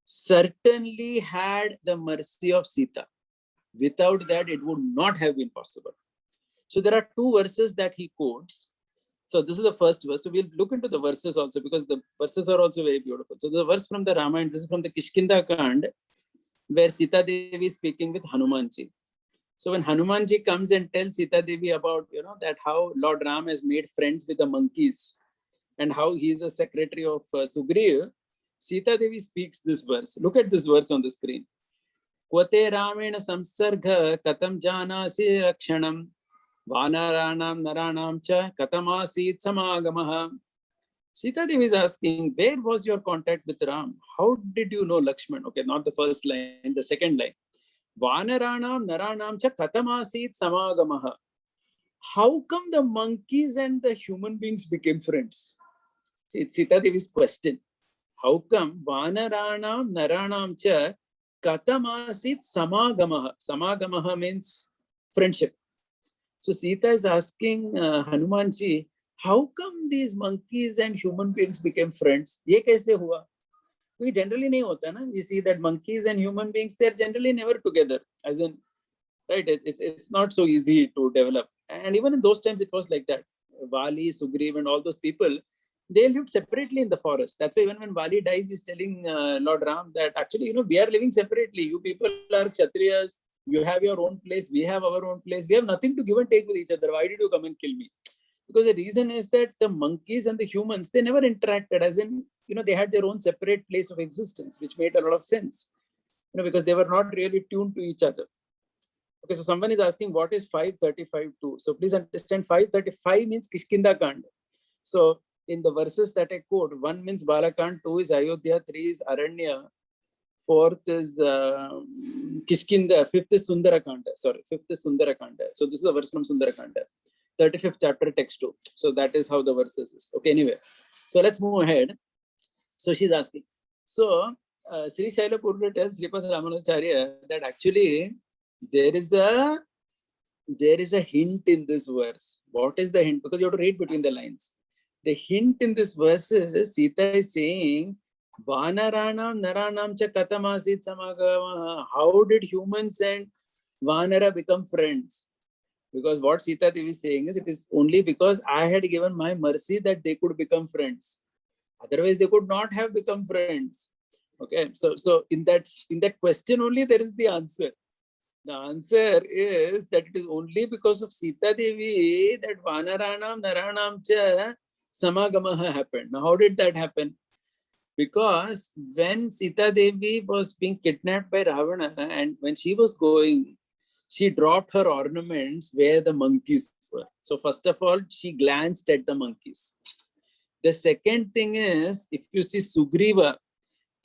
[SPEAKER 1] certainly had the mercy of Sita. Without that, it would not have been possible. So there are 2 verses that he quotes. So this is the first verse. So we'll look into the verses also because the verses are also very beautiful. So the verse from the Ramayana, this is from the Kishkinda Kand, where Sita Devi is speaking with Hanumanji. So when Hanumanji comes and tells Sita Devi about, that how Lord Ram has made friends with the monkeys and how he is a secretary of Sugriv, Sita Devi speaks this verse. Look at this verse on the screen. Kvate Ramena samsarga katam janasi rakshanam vanaranam naranam cha katamasit samagamaha. Sita Devi is asking, where was your contact with Ram? How did you know Lakshman? Okay, not the first line, the second line. Vanaranam naranam cha katamasit samagamaha. How come the monkeys and the human beings became friends? See, it's Sita Devi's question. How come Vanaranam naranam cha katamasit samagamaha? Samagamaha means friendship. So Sita is asking Hanumanji, how come these monkeys and human beings became friends? Ye kaise hua? Because generally nahi hota na. We see that monkeys and human beings, they're generally never together. As in, right? It's not so easy to develop. And even in those times, it was like that. Vali, Sugriv, and all those people, they lived separately in the forest. That's why even when Vali dies, he's telling Lord Ram that actually, we are living separately. You people are Kshatriyas. You have your own place. We have our own place. We have nothing to give and take with each other. Why did you come and kill me? Because the reason is that the monkeys and the humans, they never interacted. As in, they had their own separate place of existence, which made a lot of sense. Because they were not really tuned to each other. Okay, so someone is asking what is 535.2. So please understand 535 means Kishkinda Kand. So in the verses that I quote, 1 means Balakand, 2 is Ayodhya, 3 is Aranya, 4th is Kishkinda, 5th is Sundarakanda. Sorry, 5th is Sundarakanda. So this is a verse from Sundarakanda, 35th chapter, text 2. So that is how the verses is. Okay, anyway. So let's move ahead. So she's asking. So Sri Shaila Purna tells Sripad Ramanujacharya that actually there is a hint in this verse. What is the hint? Because you have to read between the lines. The hint in this verse is Sita is saying, Vanaranam naranam cha katamasit samagama. How did humans and Vanara become friends? Because what Sita Devi is saying is, it is only because I had given my mercy that they could become friends. Otherwise, they could not have become friends. Okay, so in that question only there is the answer. The answer is that it is only because of Sita Devi that Vanaranam Naranam cha Samagamaha happened. Now, how did that happen? Because when Sita Devi was being kidnapped by Ravana, and when she was going, she dropped her ornaments where the monkeys were. So first of all, she glanced at the monkeys. The second thing is, if you see Sugriva,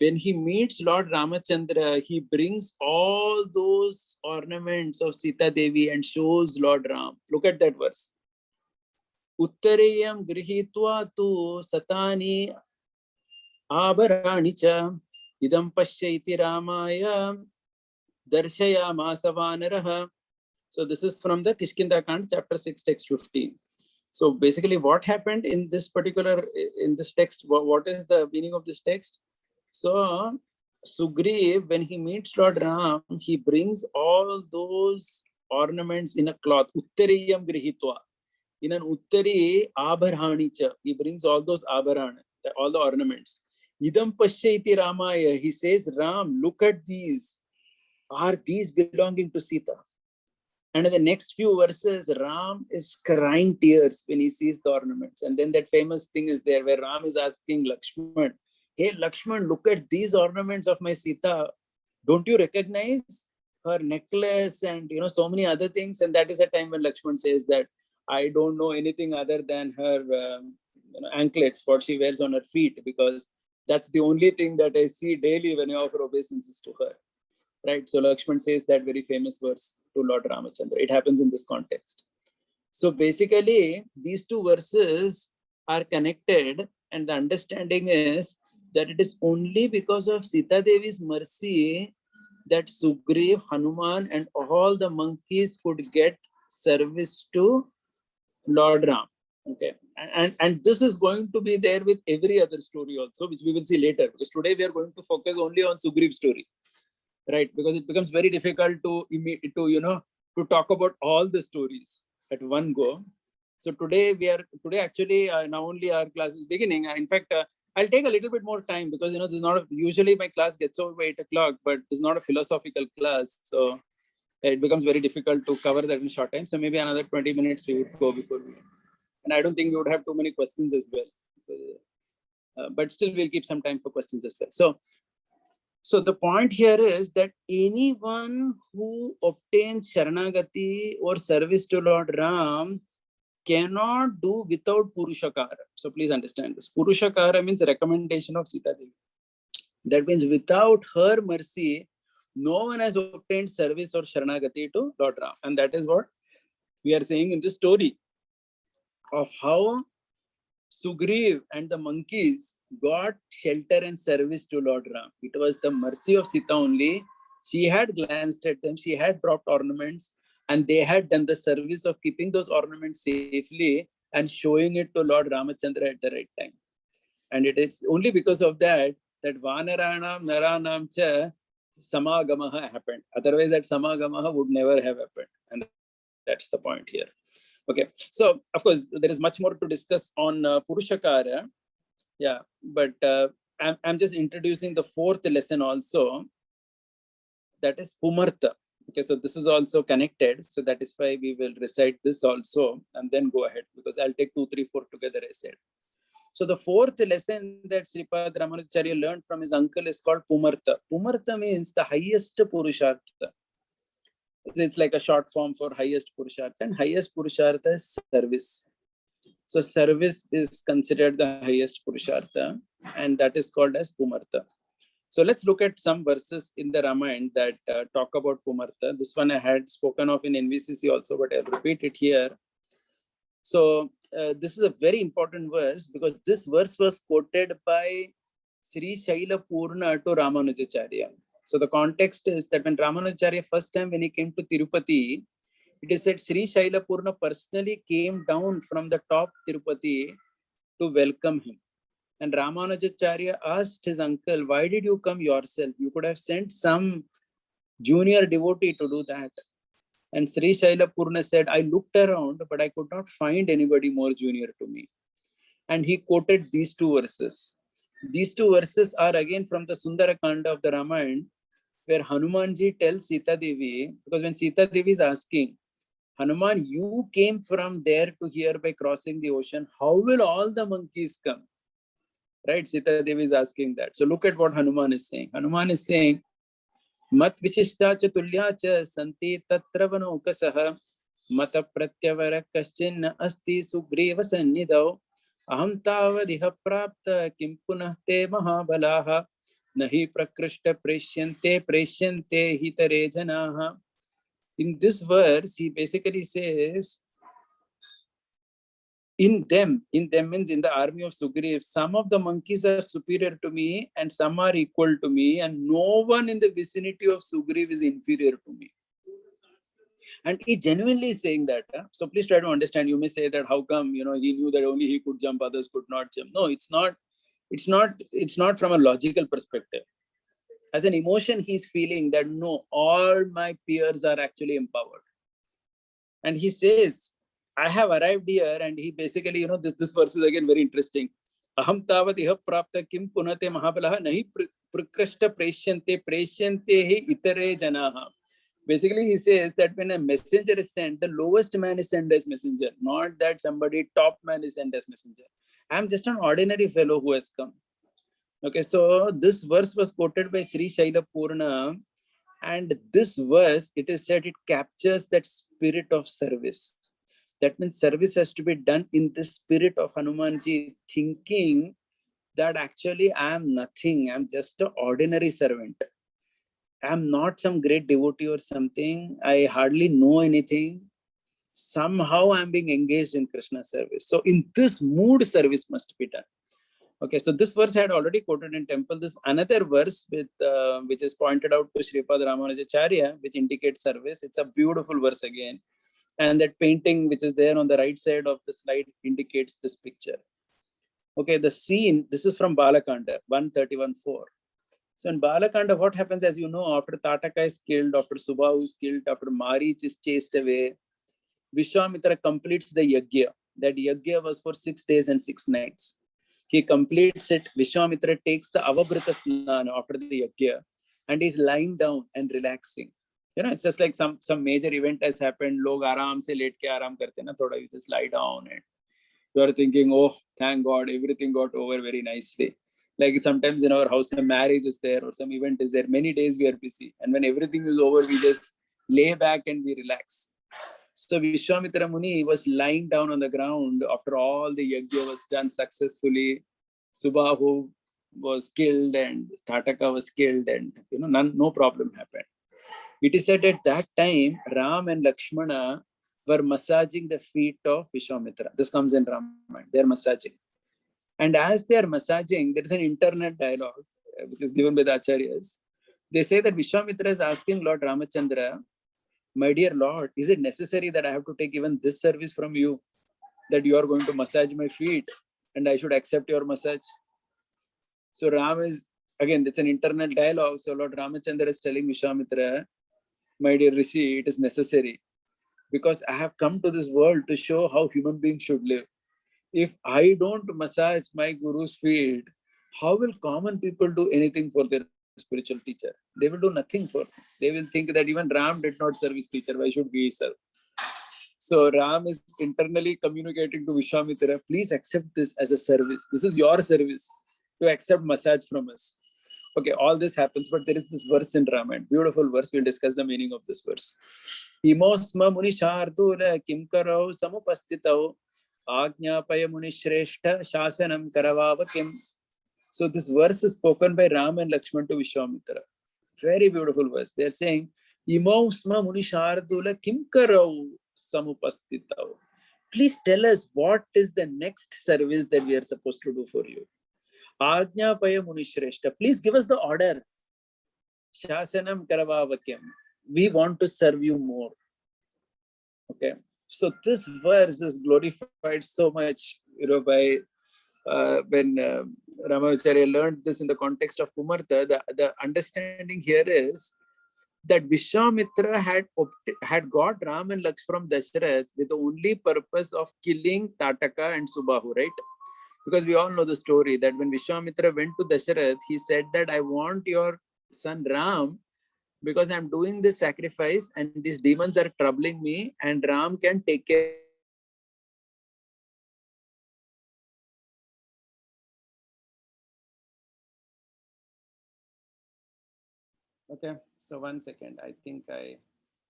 [SPEAKER 1] when he meets Lord Ramachandra, he brings all those ornaments of Sita Devi and shows Lord Ram. Look at that verse. Uttareyam grihitva tu satani Abaranicha idam pasyaiti Ramaya darshayamasa vanaraha. So this is from the Kishkinda Kand, chapter 6, text 15. So basically what happened in this particular, in this text, what is the meaning of this text? So Sugriv, when he meets Lord Ram, he brings all those ornaments in a cloth, Uttariyam grihitva. In an Uttari Abharhanicha, he brings all those Abharana, all the ornaments. Idam Pasyaiti Ramaya, he says, Ram, look at these. Are these belonging to Sita? And in the next few verses, Ram is crying tears when he sees the ornaments. And then that famous thing is there where Ram is asking Lakshman, hey, Lakshman, look at these ornaments of my Sita. Don't you recognize her necklace and so many other things? And that is a time when Lakshman says that I don't know anything other than her anklets, what she wears on her feet, because that's the only thing that I see daily when I offer obeisances to her. Right? So Lakshman says that very famous verse to Lord Ramachandra. It happens in this context. So basically, these two verses are connected, and the understanding is that it is only because of Sita Devi's mercy that Sugriv, Hanuman, and all the monkeys could get service to Lord Ram. Okay, and this is going to be there with every other story also, which we will see later. Because today we are going to focus only on Sugriv's story. Right, because it becomes very difficult to talk about all the stories at one go. So today actually now only our class is beginning. In fact, I'll take a little bit more time because this is not usually my class gets over by 8 o'clock, but this is not a philosophical class, so it becomes very difficult to cover that in short time. So maybe another 20 minutes we would go before we, and I don't think we would have too many questions as well. But still, we'll keep some time for questions as well. So the point here is that anyone who obtains Sharanagati or service to Lord Ram cannot do without Purushakara. So please understand this. Purushakara means recommendation of Sita Devi. That means without her mercy, no one has obtained service or Sharanagati to Lord Ram. And that is what we are saying in this story of how Sugriv and the monkeys got shelter and service to Lord Ram. It was the mercy of Sita only. She had glanced at them, she had dropped ornaments, and they had done the service of keeping those ornaments safely and showing it to Lord Ramachandra at the right time. And it is only because of that Vanaranam Naranam cha Samagamaha happened. Otherwise, that Samagamaha would never have happened. And that's the point here. Okay, so of course there is much more to discuss on Purushakara. Yeah, but I'm just introducing the fourth lesson also. That is Pumartha. Okay, so this is also connected. So that is why we will recite this also and then go ahead, because I'll take 2, 3, 4 together, I said. So the fourth lesson that Sripad Ramanujacharya learned from his uncle is called Pumartha. Pumartha means the highest Purushartha. It's like a short form for highest Purushartha, and highest Purushartha is service. So service is considered the highest Purushartha, and that is called as Pumartha. So let's look at some verses in the Ramayana that talk about Pumartha. This one I had spoken of in NVCC also, but I'll repeat it here. So this is a very important verse because this verse was quoted by Sri Shaila Purna to Ramanujacharya. So the context is that when Ramanujacharya first time when he came to Tirupati, it is said Sri Shaila Purna personally came down from the top Tirupati to welcome him. And Ramanujacharya asked his uncle, why did you come yourself? You could have sent some junior devotee to do that. And Sri Shaila Purna said, I looked around, but I could not find anybody more junior to me. And he quoted these two verses. These two verses are again from the Sundara Kanda of the Ramayana, where Hanumanji tells Sita Devi, because when Sita Devi is asking, Hanuman, you came from there to here by crossing the ocean, how will all the monkeys come? Right? Sita Devi is asking that. So look at what Hanuman is saying. Hanuman is saying, Mat Vishishta cha tulya cha santi tatra vanokasah mata pratyavara kaschin asti sugriva sannidau aham tavadiha prapta kim punah te mahabalaha nahi prakrishta preshyante hitare janaha. In this verse, he basically says, in them means in the army of Sugriv, some of the monkeys are superior to me and some are equal to me, and no one in the vicinity of Sugriv is inferior to me. And he genuinely is saying that. So please try to understand. You may say that how come, he knew that only he could jump, others could not jump. No, it's not from a logical perspective. As an emotion, he's feeling that no, all my peers are actually empowered. And he says, I have arrived here, and he basically, this verse is again very interesting. Aham tavat iha prapta kim punate mahabalaha nahi prakrishta preshyante hi itare janaha. Basically, he says that when a messenger is sent, the lowest man is sent as messenger, not that somebody top man is sent as messenger. I'm just an ordinary fellow who has come. Okay, so this verse was quoted by Sri Shaila Purna, and this verse, it is said, it captures that spirit of service. That means service has to be done in the spirit of Hanumanji, thinking that actually I am nothing, I'm just an ordinary servant. I'm not some great devotee or something. I hardly know anything. Somehow I'm being engaged in Krishna service. So in this mood, service must be done. Okay, so this verse I had already quoted in temple. This another verse with which is pointed out to Sripad Ramanujacharya, which indicates service. It's a beautiful verse again. And that painting which is there on the right side of the slide indicates this picture. Okay, the scene, this is from Balakanda, 131.4. So in Balakanda, what happens, as you know, after Tataka is killed, after Subahu is killed, after Marich is chased away, Vishwamitra completes the yajna. That yajna was for 6 days and 6 nights. He completes it. Vishwamitra takes the Avabrita Snana after the yajna and he's lying down and relaxing. It's just like some major event has happened. Log aaram se let ke aaram karte na, thoda you just lie down and you are thinking, oh, thank God, everything got over very nicely. Like sometimes in our house, a marriage is there or some event is there. Many days we are busy. And when everything is over, we just lay back and we relax. So Vishwamitra Muni was lying down on the ground after all the yajna was done successfully. Subahu was killed and Tataka was killed, and no problem happened. It is said at that time, Ram and Lakshmana were massaging the feet of Vishwamitra. This comes in Ramayana. They are massaging. And as they are massaging, there is an internet dialogue which is given by the Acharyas. They say that Vishwamitra is asking Lord Ramachandra, my dear Lord, is it necessary that I have to take even this service from you? That you are going to massage my feet and I should accept your massage? So Ram is, again, it's an internal dialogue. So Lord Ramachandra is telling Vishwamitra, my dear Rishi, it is necessary. Because I have come to this world to show how human beings should live. If I don't massage my guru's feet, how will common people do anything for their spiritual teacher? They will do nothing for him. They will think that even Ram did not serve his teacher. Why should we serve? So Ram is internally communicating to Vishwamitra, please accept this as a service. This is your service to accept massage from us. Okay, all this happens, but there is this verse in Ramayana, beautiful verse. We'll discuss the meaning of this verse. Imosma muni shardula kim karau samupastitau Ajnapaya Muni Shrestha Shasanam Karavava Kim. So this verse is spoken by Ram and Lakshman to Vishwamitra. Very beautiful verse. They are saying, Imausma Muni Shardula Kim Karau Samupastitau. Please tell us what is the next service that we are supposed to do for you. Ajnapaya Muni Shrestha. Please give us the order. Shasanam Karavava Kim. We want to serve you more. Okay. So this verse is glorified so much, by when Ramacharya learned this in the context of Kumarta. The understanding here is that Vishwamitra had got Ram and Lakshmana from Dasharath with the only purpose of killing Tataka and Subahu, right? Because we all know the story that when Vishwamitra went to Dasharath, he said that I want your son Ram because I'm doing this sacrifice and these demons are troubling me, and Ram can take care Okay, so 1 second. I think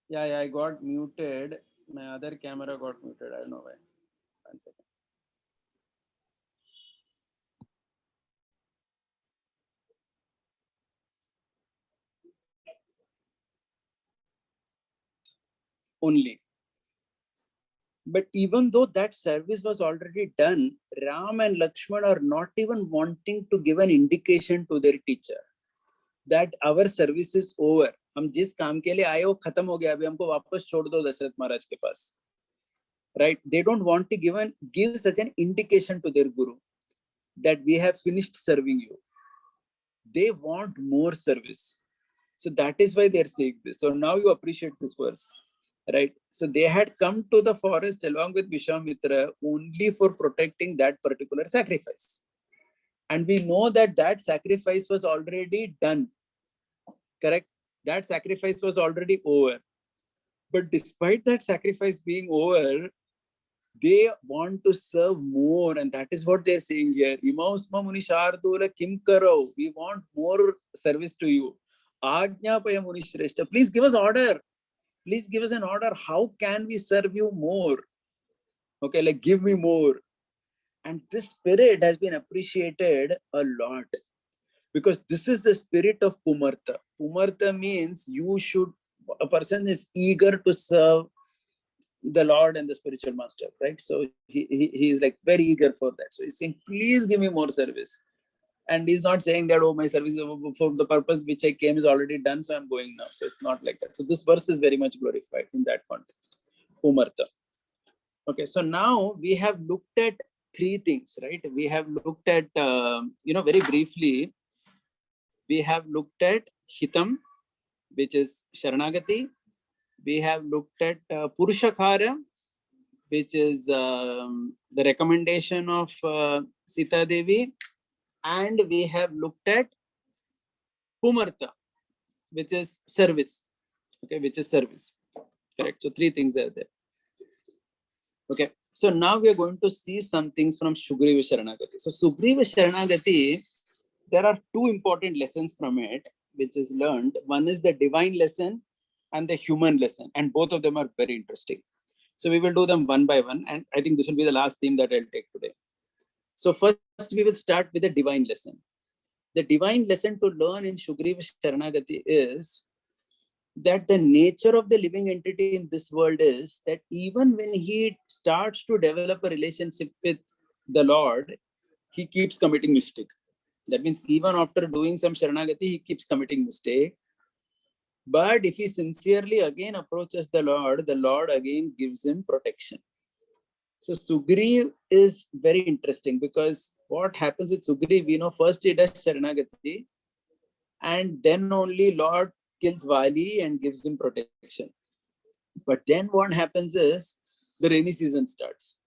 [SPEAKER 1] yeah, I got muted. My other camera got muted. I don't know why. 1 second. Only. But even though that service was already done, Ram and Lakshman are not even wanting to give an indication to their teacher that our service is over. हम जिस काम के लिए आए वो खत्म हो गया, अभी हमको वापस छोड़ दो दशरथ महाराज के पास. Right? They don't want to give such an indication to their guru that we have finished serving you. They want more service. So that is why they're saying this. So now you appreciate this verse, right? So they had come to the forest along with Vishwamitra only for protecting that particular sacrifice. And we know that that sacrifice was already done, correct? That sacrifice was already over. But despite that sacrifice being over, they want to serve more, and that is what they're saying here. Imausma munishardula kim karo. We want more service to you. Ajnapaya munishreshta. Please give us order. Please give us an order. How can we serve you more? Okay, like give me more. And this spirit has been appreciated a lot because this is the spirit of Pumartha. Pumartha means a person is eager to serve the Lord and the spiritual master, right? So he is like very eager for that. So he's saying, please give me more service. And he's not saying that, oh, my service for the purpose which I came is already done, so I'm going now. So it's not like that. So this verse is very much glorified in that context. Umartha. Okay, so now we have looked at three things, right? We have looked at, very briefly, we have looked at Hitam, which is Sharanagati. We have looked at Purushakara, which is the recommendation of Sita Devi. And we have looked at Pumartha, which is service. Okay, which is service. Correct. So three things are there. Okay. So now we are going to see some things from Sugriva Sharanagati. So Sugriva Sharanagati, there are two important lessons from it, which is learned. One is the divine lesson and the human lesson. And both of them are very interesting. So we will do them one by one. And I think this will be the last theme that I'll take today. So first we will start with the divine lesson. The divine lesson to learn in Sugriva Sharanagati is that the nature of the living entity in this world is that even when he starts to develop a relationship with the Lord, he keeps committing mistake. That means even after doing some Sharanagati, he keeps committing mistake. But if he sincerely again approaches the Lord again gives him protection. So Sugriv is very interesting because what happens with Sugriv, we know first he does Sharanagati and then only Lord kills Vali and gives him protection. But then what happens is the rainy season starts.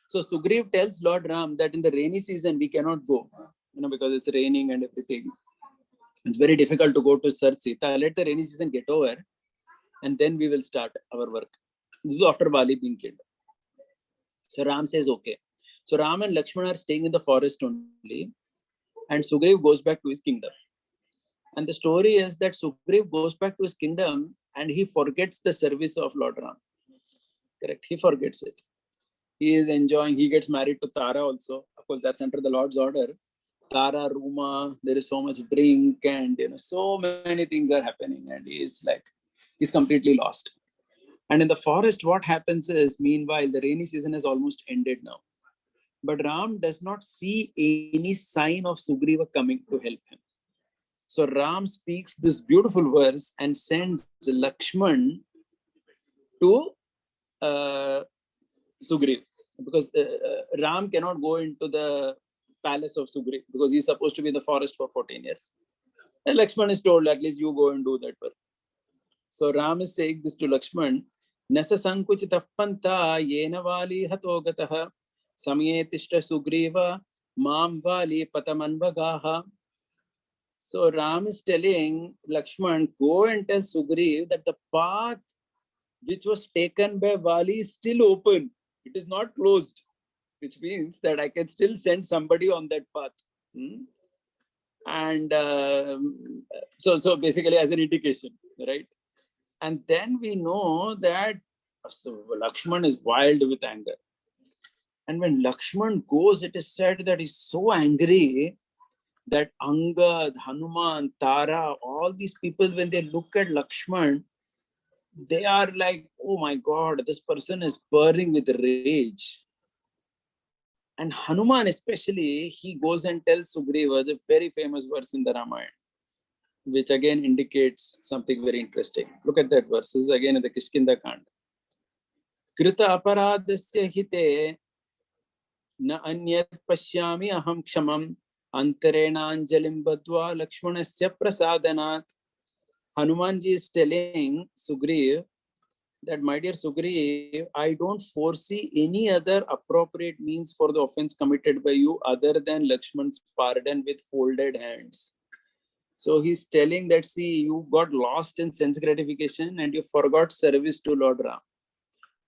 [SPEAKER 1] So Sugriv tells Lord Ram that in the rainy season we cannot go, because it's raining and everything. It's very difficult to go to search Sita. Let the rainy season get over and then we will start our work. This is after Vali being killed. So Ram says, okay. So Ram and Lakshmana are staying in the forest only and Sugriv goes back to his kingdom. And the story is that Sugriv goes back to his kingdom and he forgets the service of Lord Ram. Correct. He forgets it. He is enjoying, he gets married to Tara also. Of course, that's under the Lord's order. Tara, Ruma, there is so much drink and so many things are happening and he's completely lost. And in the forest, what happens is, meanwhile, the rainy season has almost ended now. But Ram does not see any sign of Sugriva coming to help him. So Ram speaks this beautiful verse and sends Lakshman to Sugriv, because Ram cannot go into the palace of Sugriv because he's supposed to be in the forest for 14 years. And Lakshman is told, at least you go and do that work. So Ram is saying this to Lakshman, Nasa sankuchitah panta yena vali hatogataha samye tishta Sugriva mam vali patamanvagaha. So Ram is telling Lakshman, go and tell Sugriv that the path which was taken by Vali is still open. It is not closed, which means that I can still send somebody on that path. And so basically as an indication, right? And then we know that so Lakshman is wild with anger. And when Lakshman goes, it is said that he's so angry that Angad, Hanuman, Tara, all these people, when they look at Lakshman, they are like, oh my God, this person is burning with rage. And Hanuman especially, he goes and tells Sugriva the very famous verse in the Ramayana, which again indicates something very interesting. Look at that verse. This is again in the Kishkinda Kand. Krita aparadasya hite na anyat pashyami aham kshamam antarenanjalim badva lakshmanasya prasadanat. Hanumanji is telling Sugriv that, my dear Sugriv, I don't foresee any other appropriate means for the offense committed by you other than Lakshman's pardon with folded hands. So he's telling that, see, you got lost in sense gratification and you forgot service to Lord Ram.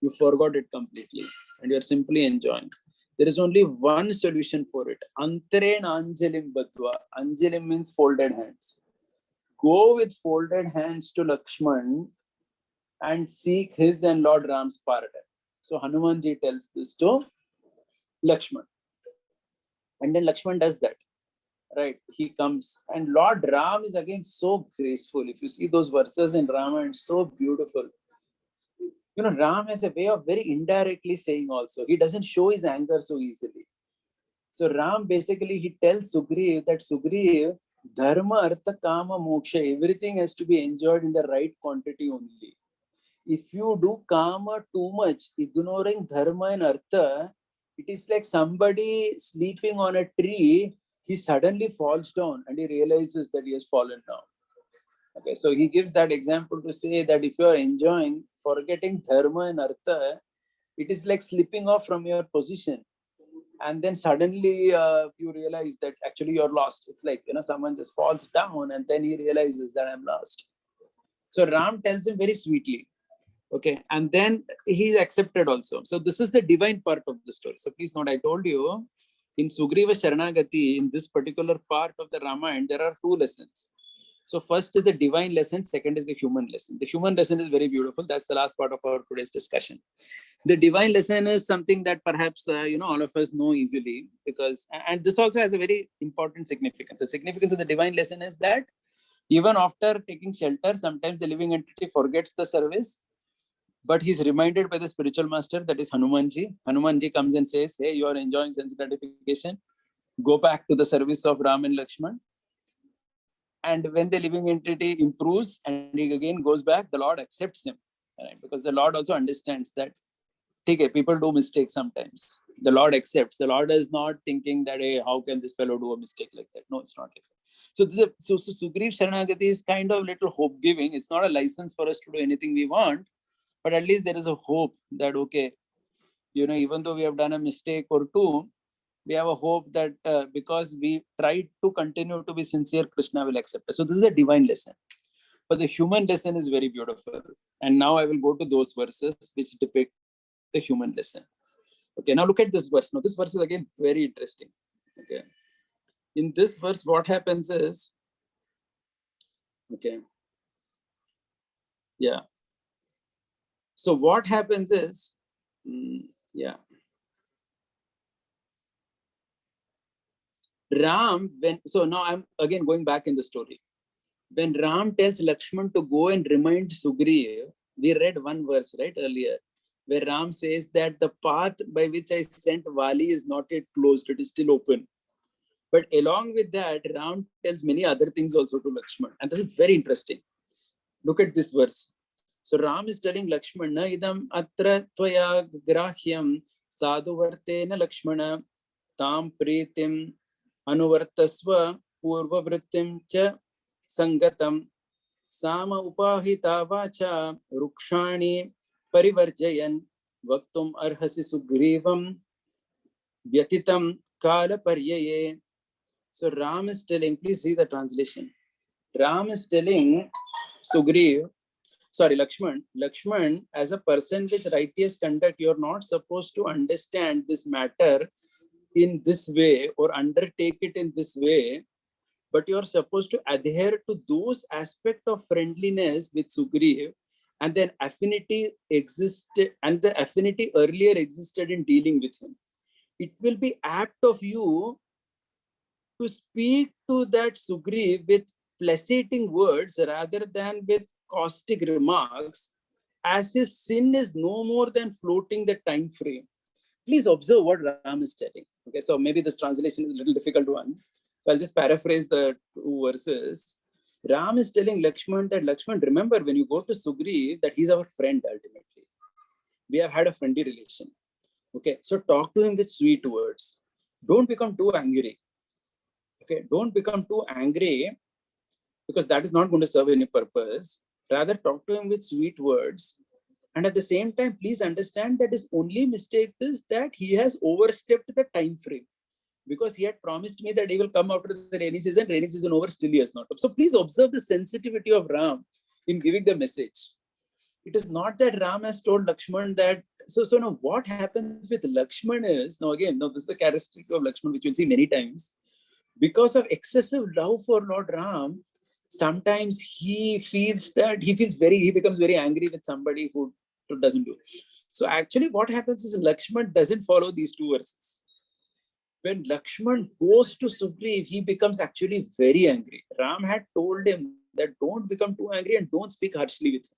[SPEAKER 1] You forgot it completely and you're simply enjoying. There is only one solution for it. Antaren Anjalim Badva. Anjalim means folded hands. Go with folded hands to Lakshman and seek his and Lord Ram's pardon. So Hanumanji tells this to Lakshman. And then Lakshman does that. Right? He comes. And Lord Ram is again so graceful. If you see those verses in Ramayana, it's so beautiful. You know, Ram has a way of very indirectly saying also. He doesn't show his anger so easily. So Ram basically, he tells Sugriv that Sugriv, dharma, artha, kama, moksha, everything has to be enjoyed in the right quantity only. If you do kama too much, ignoring dharma and artha, it is like somebody sleeping on a tree, he suddenly falls down and he realizes that he has fallen down. Okay, so he gives that example to say that if you are enjoying, forgetting dharma and artha, it is like slipping off from your position. And then suddenly you realize that actually you're lost. It's like, you know, someone just falls down and then he realizes that I'm lost. So Ram tells him very sweetly. Okay, and then he's accepted also. So this is the divine part of the story. So please note, I told you in Sugriva Sharanagati, in this particular part of the Ramayana, there are two lessons. So first is the divine lesson, second is the human lesson. The human lesson is very beautiful. That's the last part of our today's discussion. The divine lesson is something that perhaps, all of us know easily, because, and this also has a very important significance. The significance of the divine lesson is that even after taking shelter, sometimes the living entity forgets the service, but he's reminded by the spiritual master, that is Hanumanji. Hanumanji comes and says, hey, you are enjoying sense gratification. Go back to the service of Ram and Lakshman. And when the living entity improves and he again goes back, the Lord accepts him. Right? Because the Lord also understands that okay, people do mistakes sometimes. The Lord accepts. The Lord is not thinking that, hey, how can this fellow do a mistake like that? No, it's not like that. So this is Sugriv Sharanagati is kind of little hope giving. It's not a license for us to do anything we want, but at least there is a hope that, okay, even though we have done a mistake or two, we have a hope that because we tried to continue to be sincere, Krishna will accept us. So this is a divine lesson. But the human lesson is very beautiful. And now I will go to those verses which depict the human lesson. Okay, now look at this verse. Now this verse is again very interesting. Okay, in this verse, what happens is, okay, yeah. So what happens is, yeah. Ram, so now I'm again going back in the story. When Ram tells Lakshman to go and remind Sugriv, we read one verse right earlier, where Ram says that the path by which I sent Vali is not yet closed, it is still open. But along with that, Ram tells many other things also to Lakshman. And this is very interesting. Look at this verse. So Ram is telling Lakshman, na idam atra tvaya grahyam sadhu vartena Lakshmana tam pritim anuvartasva purva vrittim cha sangatam sama upahita vacha rukshani parivarjayan vaktum arhasi sugrivam vyatitam kala paryaye. So Ram is telling, please see the translation. Ram is telling Sugriv, Lakshman, as a person with righteous conduct, you're not supposed to understand this matter in this way or undertake it in this way, but you're supposed to adhere to those aspects of friendliness with Sugriv, and then affinity existed, and the affinity earlier existed in dealing with him. It will be apt of you to speak to that Sugriv with placating words rather than with caustic remarks, as his sin is no more than floating the time frame. Please observe what Ram is telling. Okay, so maybe this translation is a little difficult one. So I'll just paraphrase the two verses. Ram is telling Lakshman that, Lakshman, remember when you go to Sugriv that he's our friend ultimately. We have had a friendly relation. Okay, so talk to him with sweet words. Don't become too angry. Okay, don't become too angry, because that is not going to serve any purpose. Rather, talk to him with sweet words. And at the same time, please understand that his only mistake is that he has overstepped the time frame, because he had promised me that he will come after the rainy season. Rainy season over, still he has not come. So please observe the sensitivity of Ram in giving the message. It is not that Ram has told Lakshman that. So now what happens with Lakshman is, now this is a characteristic of Lakshman, which you'll see many times. Because of excessive love for Lord Ram, sometimes he becomes very angry with somebody who doesn't do it. So actually what happens is Lakshman doesn't follow these two verses. When Lakshman goes to Sugriv, he becomes actually very angry. Ram had told him that don't become too angry and don't speak harshly with him,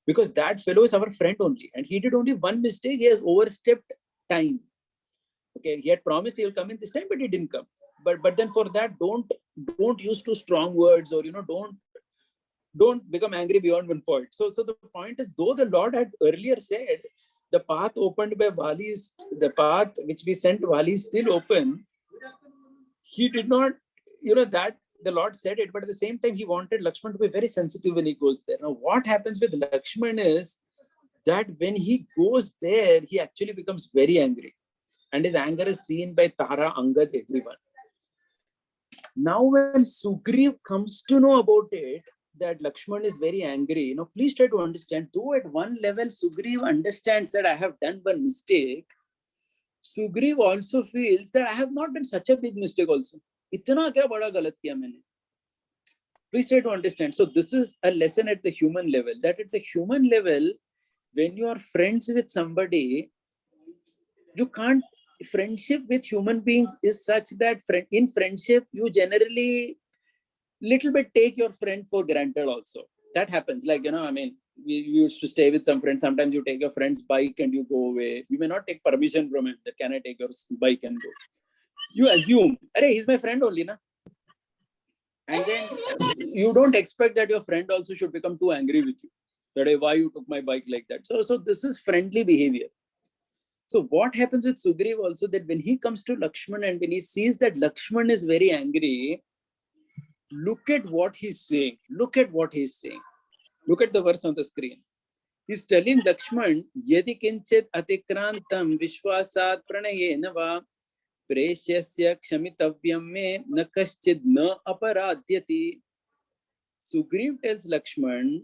[SPEAKER 1] because that fellow is our friend only, and he did only one mistake. He has overstepped time. Okay, he had promised he will come in this time, but he didn't come. But then for that, don't use too strong words, or don't become angry beyond one point. So the point is, though the Lord had earlier said the path opened by Vali the path which we sent Vali is still open, he did not, that the Lord said it, but at the same time he wanted Lakshman to be very sensitive when he goes there. Now what happens with Lakshman is that when he goes there, he actually becomes very angry, and his anger is seen by Tara, Angad, everyone. Now when Sugriv comes to know about it, that Lakshman is very angry, please try to understand, though at one level Sugriv understands that I have done one mistake, Sugriv also feels that I have not done such a big mistake also. Itna kya bada galat kiya maine? Please try to understand. So this is a lesson at the human level, that at the human level, when you are friends with somebody, you can't, friendship with human beings is such that in friendship, you generally little bit take your friend for granted also. That happens. Like, we used to stay with some friends. Sometimes you take your friend's bike and you go away. You may not take permission from him. That, can I take your bike and go? You assume, he's my friend only, na? And then you don't expect that your friend also should become too angry with you. That, hey, why you took my bike like that? So this is friendly behavior. So what happens with Sugriv also, that when he comes to Lakshman and when he sees that Lakshman is very angry, look at what he's saying. Look at what he's saying. Look at the verse on the screen. He's telling Lakshman, Yadi kinchit atikrantam vishwasat pranayena va preshyasya kshamitavyam me na kaschid na aparadhyati. Sugriv tells Lakshman,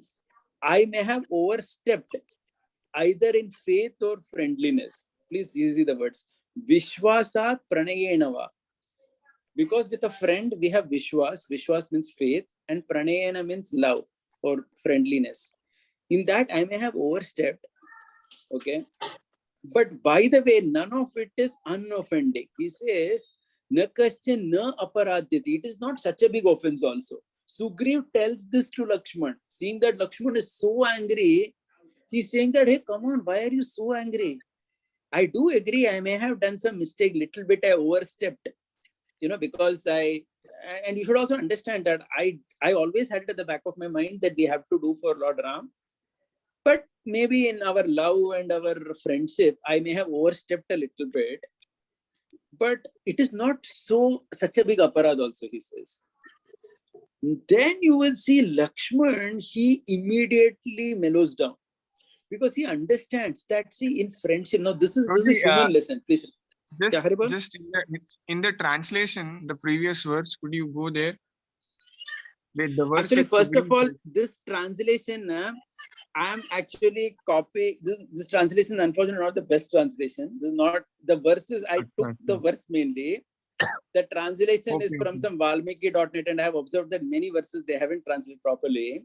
[SPEAKER 1] I may have overstepped either in faith or friendliness. Please see the words. Vishwasat pranayena va. Because with a friend, we have Vishwas. Vishwas means faith, and Pranayana means love or friendliness. In that, I may have overstepped. Okay. But by the way, none of it is unoffending. He says, Na kaschin na aparadhyati. It is not such a big offense also. Sugriv tells this to Lakshman. Seeing that Lakshman is so angry, he's saying that, hey, come on, why are you so angry? I do agree, I may have done some mistake, little bit I overstepped. Because and you should also understand that I always had it at the back of my mind that we have to do for Lord Ram. But maybe in our love and our friendship, I may have overstepped a little bit. But it is not such a big aparad also, he says. Then you will see Lakshman, he immediately mellows down. Because he understands that, see, in friendship, now this is a human lesson, please.
[SPEAKER 2] Just in the translation, the previous verse, could you go there? The verse
[SPEAKER 1] actually, first of all, this translation, I am actually copying this translation. Unfortunately, not the best translation. This is not the verses. I took the verse mainly. The translation is
[SPEAKER 2] Okay,
[SPEAKER 1] from
[SPEAKER 2] okay.
[SPEAKER 1] some Valmiki.net, and I have observed that many verses they haven't translated properly.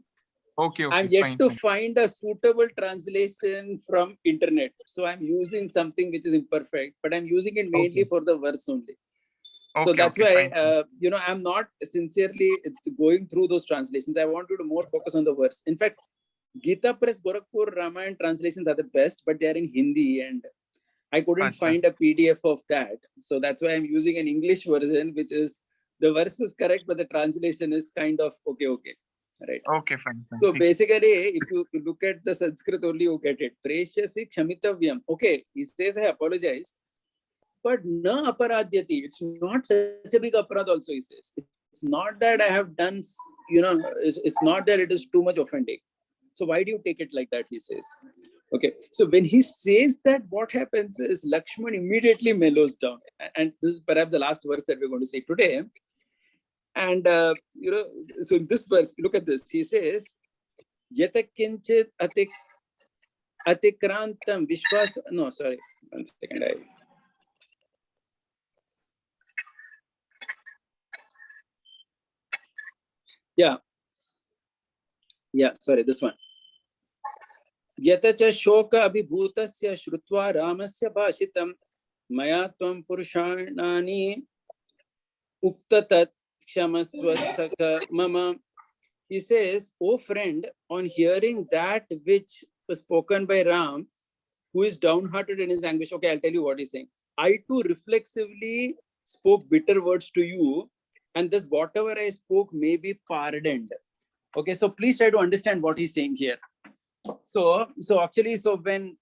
[SPEAKER 2] Okay,
[SPEAKER 1] I'm
[SPEAKER 2] okay,
[SPEAKER 1] yet
[SPEAKER 2] fine,
[SPEAKER 1] to
[SPEAKER 2] fine.
[SPEAKER 1] find a suitable translation from internet. So I'm using something which is imperfect, but I'm using it mainly
[SPEAKER 2] Okay,
[SPEAKER 1] for the verse only. So
[SPEAKER 2] okay,
[SPEAKER 1] that's
[SPEAKER 2] okay,
[SPEAKER 1] why,
[SPEAKER 2] fine, fine.
[SPEAKER 1] I'm not sincerely going through those translations. I want you to more focus on the verse. In fact, Gita Press Gorakhpur Ramayana translations are the best, but they are in Hindi, and I couldn't
[SPEAKER 2] Acha.
[SPEAKER 1] find a PDF of that. So that's why I'm using an English version, which is the verse is correct, but the translation is kind of okay. Right.
[SPEAKER 2] Okay, fine, fine.
[SPEAKER 1] So
[SPEAKER 2] ठीक.
[SPEAKER 1] basically, if you look at the Sanskrit only, you get it. Preshyasi kshamittavyam. Okay, he says I apologize, but na aparadhyati. It's not such a big aparad also, he says. It's not that I have done, it's not that it is too much offending. So why do you take it like that, he says. Okay, so when he says that, what happens is Lakshman immediately mellows down. And this is perhaps the last verse that we're going to see today. And, so in this verse, look at this. He says, Yata kinchit atikrantam vishwas. No, sorry. 1 second. Yeah, sorry, this one. Yata cha shoka abhibhutasya shrutva ramasya bhashitam maya tvam purushanani uktatat kshamasva saka mama. He says, "O friend, on hearing that which was spoken by Ram, who is downhearted in his anguish." Okay, I'll tell you what he's saying. I too reflexively spoke bitter words to you, and thus whatever I spoke may be pardoned. Okay, so please try to understand what he's saying here. So actually, when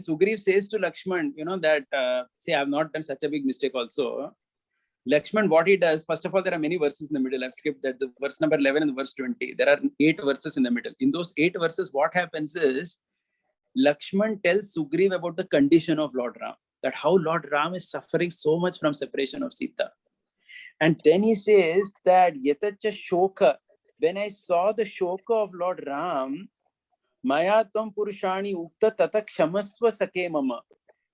[SPEAKER 1] Sugriv says to Lakshman, that say I've not done such a big mistake also. Lakshman, what he does, first of all, there are many verses in the middle. I've skipped that, the verse number 11 and verse 20. There are 8 verses in the middle. In those 8 verses, what happens is Lakshman tells Sugriv about the condition of Lord Ram, that how Lord Ram is suffering so much from separation of Sita. And then he says that Yatacha Shoka, when I saw the Shoka of Lord Ram, Maya Tam Purushani Ukta Tata Kshamasva Sake Mama.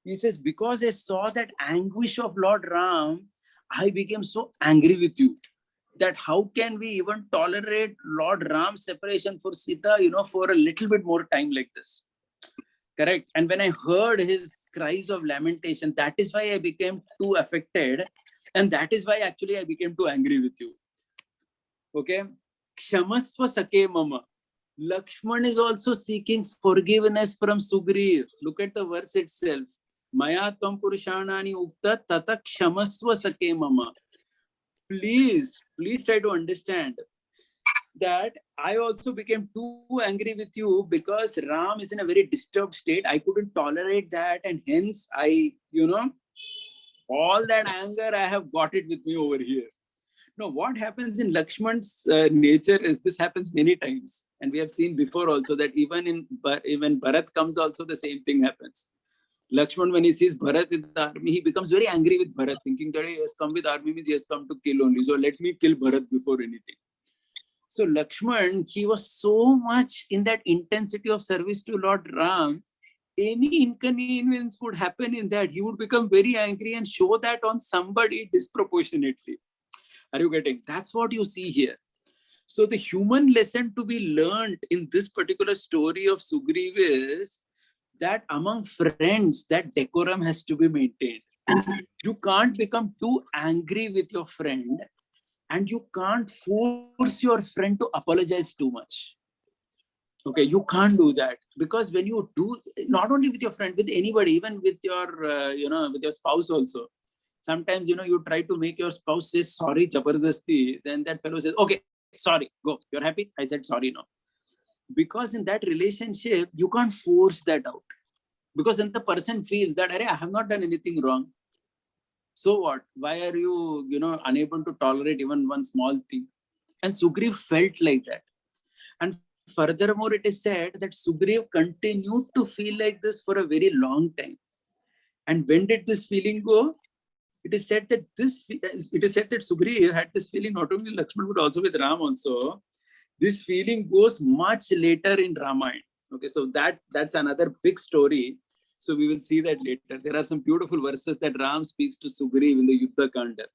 [SPEAKER 1] He says, because I saw that anguish of Lord Ram, I became so angry with you that how can we even tolerate Lord Ram's separation for Sita, for a little bit more time like this. Correct. And when I heard his cries of lamentation, that is why I became too affected. And that is why actually I became too angry with you. Okay. Kshamasva Sake Mama. Lakshman is also seeking forgiveness from Sugriv. Look at the verse itself. Maya Tam Purushanani Ukta Tata Kshamasva Sake Mama. Please try to understand that I also became too angry with you because Ram is in a very disturbed state. I couldn't tolerate that, and hence I, all that anger, I have got it with me over here. No, what happens in Lakshman's nature is this happens many times. And we have seen before also that even Bharat comes also the same thing happens. Lakshman, when he sees Bharat with the army, he becomes very angry with Bharat, thinking that he has come with army means he has come to kill only. So let me kill Bharat before anything. So Lakshman, he was so much in that intensity of service to Lord Ram, any inconvenience would happen in that. He would become very angry and show that on somebody disproportionately. Are you getting? That's what you see here. So the human lesson to be learned in this particular story of Sugriv is that among friends, that decorum has to be maintained. You can't become too angry with your friend, and you can't force your friend to apologize too much. Okay, you can't do that, because when you do, not only with your friend, with anybody, even with your, with your spouse also. Sometimes, you try to make your spouse say sorry, jabardasti, then that fellow says, okay, sorry, go. You're happy? I said sorry now. Because in that relationship, you can't force that out. Because then the person feels that, I have not done anything wrong. So what? Why are you, unable to tolerate even one small thing? And Sugriv felt like that. And furthermore, it is said that Sugriv continued to feel like this for a very long time. And when did this feeling go? It is said that Sugriv had this feeling not only Lakshman but also with Ram also. This feeling goes much later in Ramayana. Okay, so that's another big story. So we will see that later. There are some beautiful verses that Ram speaks to Sugriv in the Yuddha Kanda.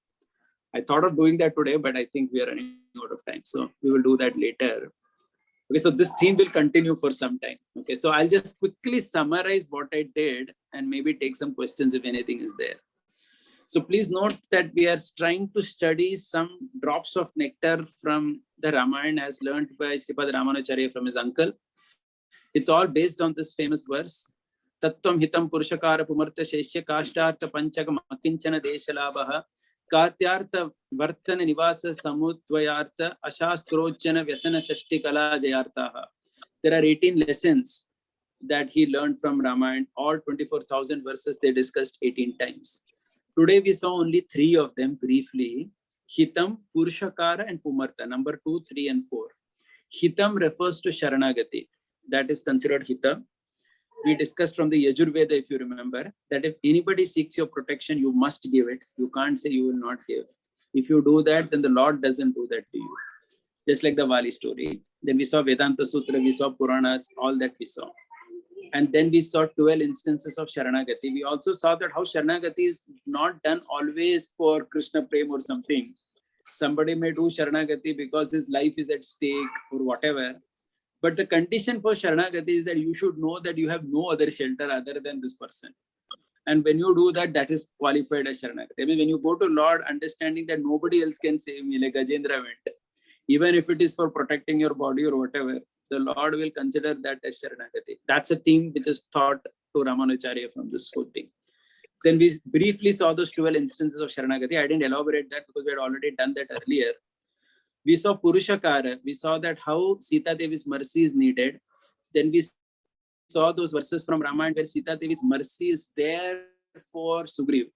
[SPEAKER 1] I thought of doing that today, but I think we are running out of time. So we will do that later. Okay, so this theme will continue for some time. Okay, so I'll just quickly summarize what I did and maybe take some questions if anything is there. So please note that we are trying to study some drops of nectar from the Ramayana as learned by Sripad Ramanacharya from his uncle. It's all based on this famous verse. Tattvam hitam purushakara pumartha sheshya kashtartha panchakam akinchana deshalabha Kartyartha Vartana Nivasa Samudvayartha Ashastrochana Vyasana Shashti Kala Jayartaha. There are 18 lessons that he learned from Ramayana. All 24,000 verses they discussed 18 times. Today we saw only 3 of them briefly. Hitam, Purushakara and Pumartha, number 2, 3 and 4. Hitam refers to Sharanagati. That is considered Hitam. We discussed from the Yajurveda, if you remember, that if anybody seeks your protection, you must give it. You can't say you will not give. If you do that, then the Lord doesn't do that to you. Just like the Vali story. Then we saw Vedanta Sutra, we saw Puranas, all that we saw. And then we saw 12 instances of Sharanagati. We also saw that how Sharanagati is not done always for Krishna Prem or something. Somebody may do Sharanagati because his life is at stake or whatever. But the condition for Sharanagati is that you should know that you have no other shelter other than this person. And when you do that, that is qualified as Sharanagati. I mean, when you go to Lord, understanding that nobody else can save me, like Gajendra went, even if it is for protecting your body or whatever, the Lord will consider that as Sharanagati. That's a theme which is taught to Ramanacharya from this whole thing. Then we briefly saw those 12 instances of Sharanagati. I didn't elaborate that because we had already done that earlier. We saw Purushakara. We saw that how Sita Devi's mercy is needed. Then we saw those verses from Ramayana where Sita Devi's mercy is there for Sugriv.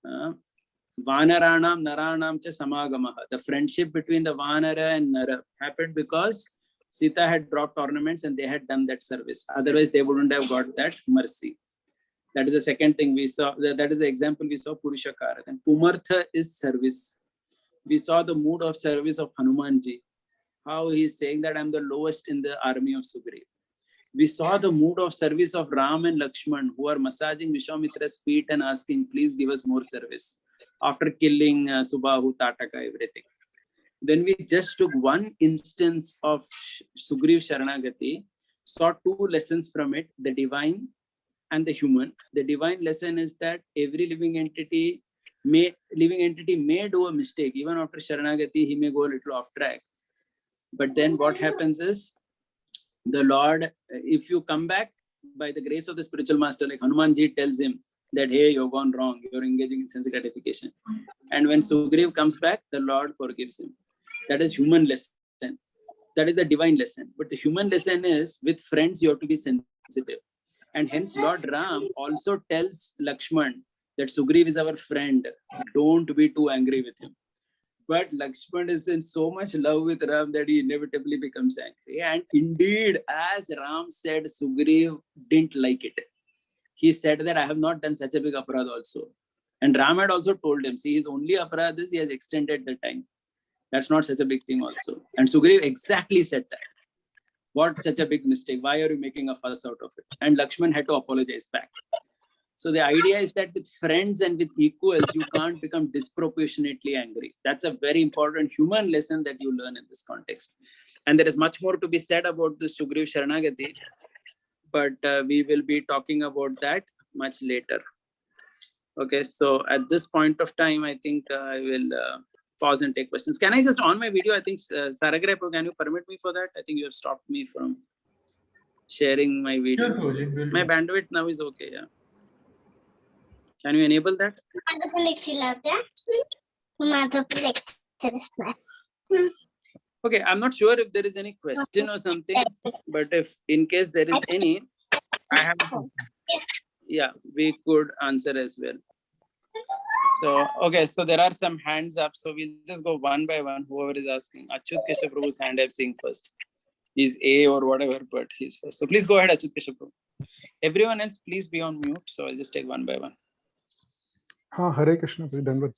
[SPEAKER 1] Vanaranam Naranam cha samagamaha. The friendship between the Vanara and Nara happened because Sita had dropped ornaments and they had done that service. Otherwise, they wouldn't have got that mercy. That is the second thing we saw. That is the example we saw Purushakara. And Pumartha is service. We saw the mood of service of Hanumanji, how he is saying that I'm the lowest in the army of Sugriv. We saw the mood of service of Ram and Lakshman, who are massaging Vishwamitra's feet and asking, please give us more service after killing Subahu, Tataka, everything. Then we just took one instance of Sugriv Sharanagati, saw 2 lessons from it, the divine and the human. The divine lesson is that every living entity may do a mistake. Even after Sharanagati, he may go a little off track. But then what happens is, the Lord, if you come back by the grace of the spiritual master, like Hanumanji tells him that, hey, you've gone wrong, you're engaging in sense gratification. And when Sugriv comes back, the Lord forgives him. That is human lesson. That is the divine lesson. But the human lesson is, with friends, you have to be sensitive. And hence Lord Ram also tells Lakshman that Sugriv is our friend. Don't be too angry with him. But Lakshman is in so much love with Ram that he inevitably becomes angry. And indeed, as Ram said, Sugriv didn't like it. He said that I have not done such a big aparad also. And Ram had also told him, see, his only aparad is he has extended the time. That's not such a big thing also. And Sugriv exactly said that. What such a big mistake? Why are you making a fuss out of it? And Lakshman had to apologize back. So the idea is that with friends and with equals, you can't become disproportionately angry. That's a very important human lesson that you learn in this context. And there is much more to be said about this Sugriv Sharanagati, but we will be talking about that much later. Okay, so at this point of time, I think I will pause and take questions. Can I just on my video? I think Saragrapo, can you permit me for that? I think you have stopped me from sharing my video.
[SPEAKER 3] Sure,
[SPEAKER 1] my bandwidth now is okay, yeah. Can you enable that? Okay, I'm not sure if there is any question or something, but if in case there is any,
[SPEAKER 2] I have a question.
[SPEAKER 1] yeah, we could answer as well. So, okay, so there are some hands up. So we'll just go one by one, whoever is asking. Achyut Keshav Prabhu's hand I'm seeing first. He's A or whatever, but he's first. So please go ahead, Achyut Keshav Prabhu. Everyone else, please be on mute. So I'll just take one by one.
[SPEAKER 3] Hare Krishna, Dandavat.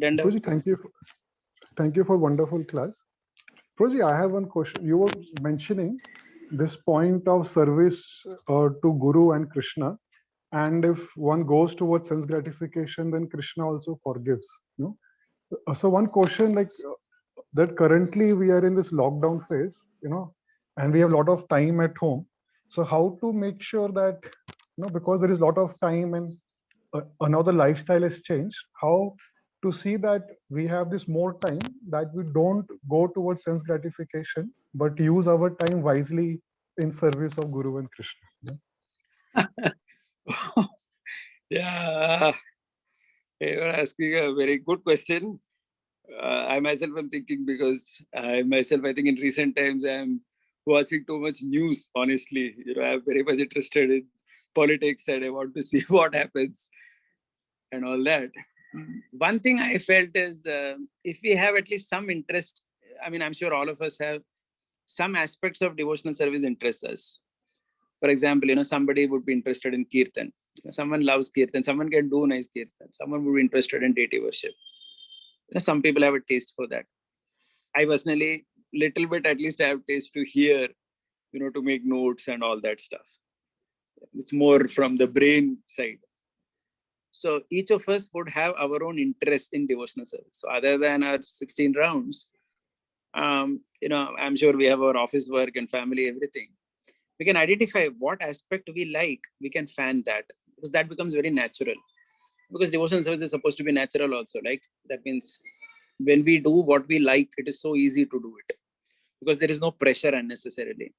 [SPEAKER 3] Prabhuji, thank you for wonderful class. Prabhuji, I have one question. You were mentioning this point of service to Guru and Krishna, and if one goes towards sense gratification, then Krishna also forgives. No? So one question, like that currently we are in this lockdown phase, and we have a lot of time at home. So how to make sure that, because there is a lot of time and now the lifestyle has changed, how to see that we have this more time, that we don't go towards sense gratification, but use our time wisely in service of Guru and Krishna.
[SPEAKER 1] Yeah, you are asking a very good question. I myself am thinking, because I think in recent times I'm watching too much news. Honestly, I'm very much interested in politics and I want to see what happens and all that. One thing I felt is if we have at least some interest, I mean, I'm sure all of us have some aspects of devotional service interest us. For example, somebody would be interested in kirtan. Someone loves kirtan. Someone can do nice kirtan. Someone would be interested in deity worship. Some people have a taste for that. I personally, little bit at least, I have taste to hear, to make notes and all that stuff. It's more from the brain side. So each of us would have our own interest in devotional service. So other than our 16 rounds, I'm sure we have our office work and family, everything. We can identify what aspect we like. We can fan that, because that becomes very natural. Because devotional service is supposed to be natural also. Like that means when we do what we like, it is so easy to do it because there is no pressure unnecessarily.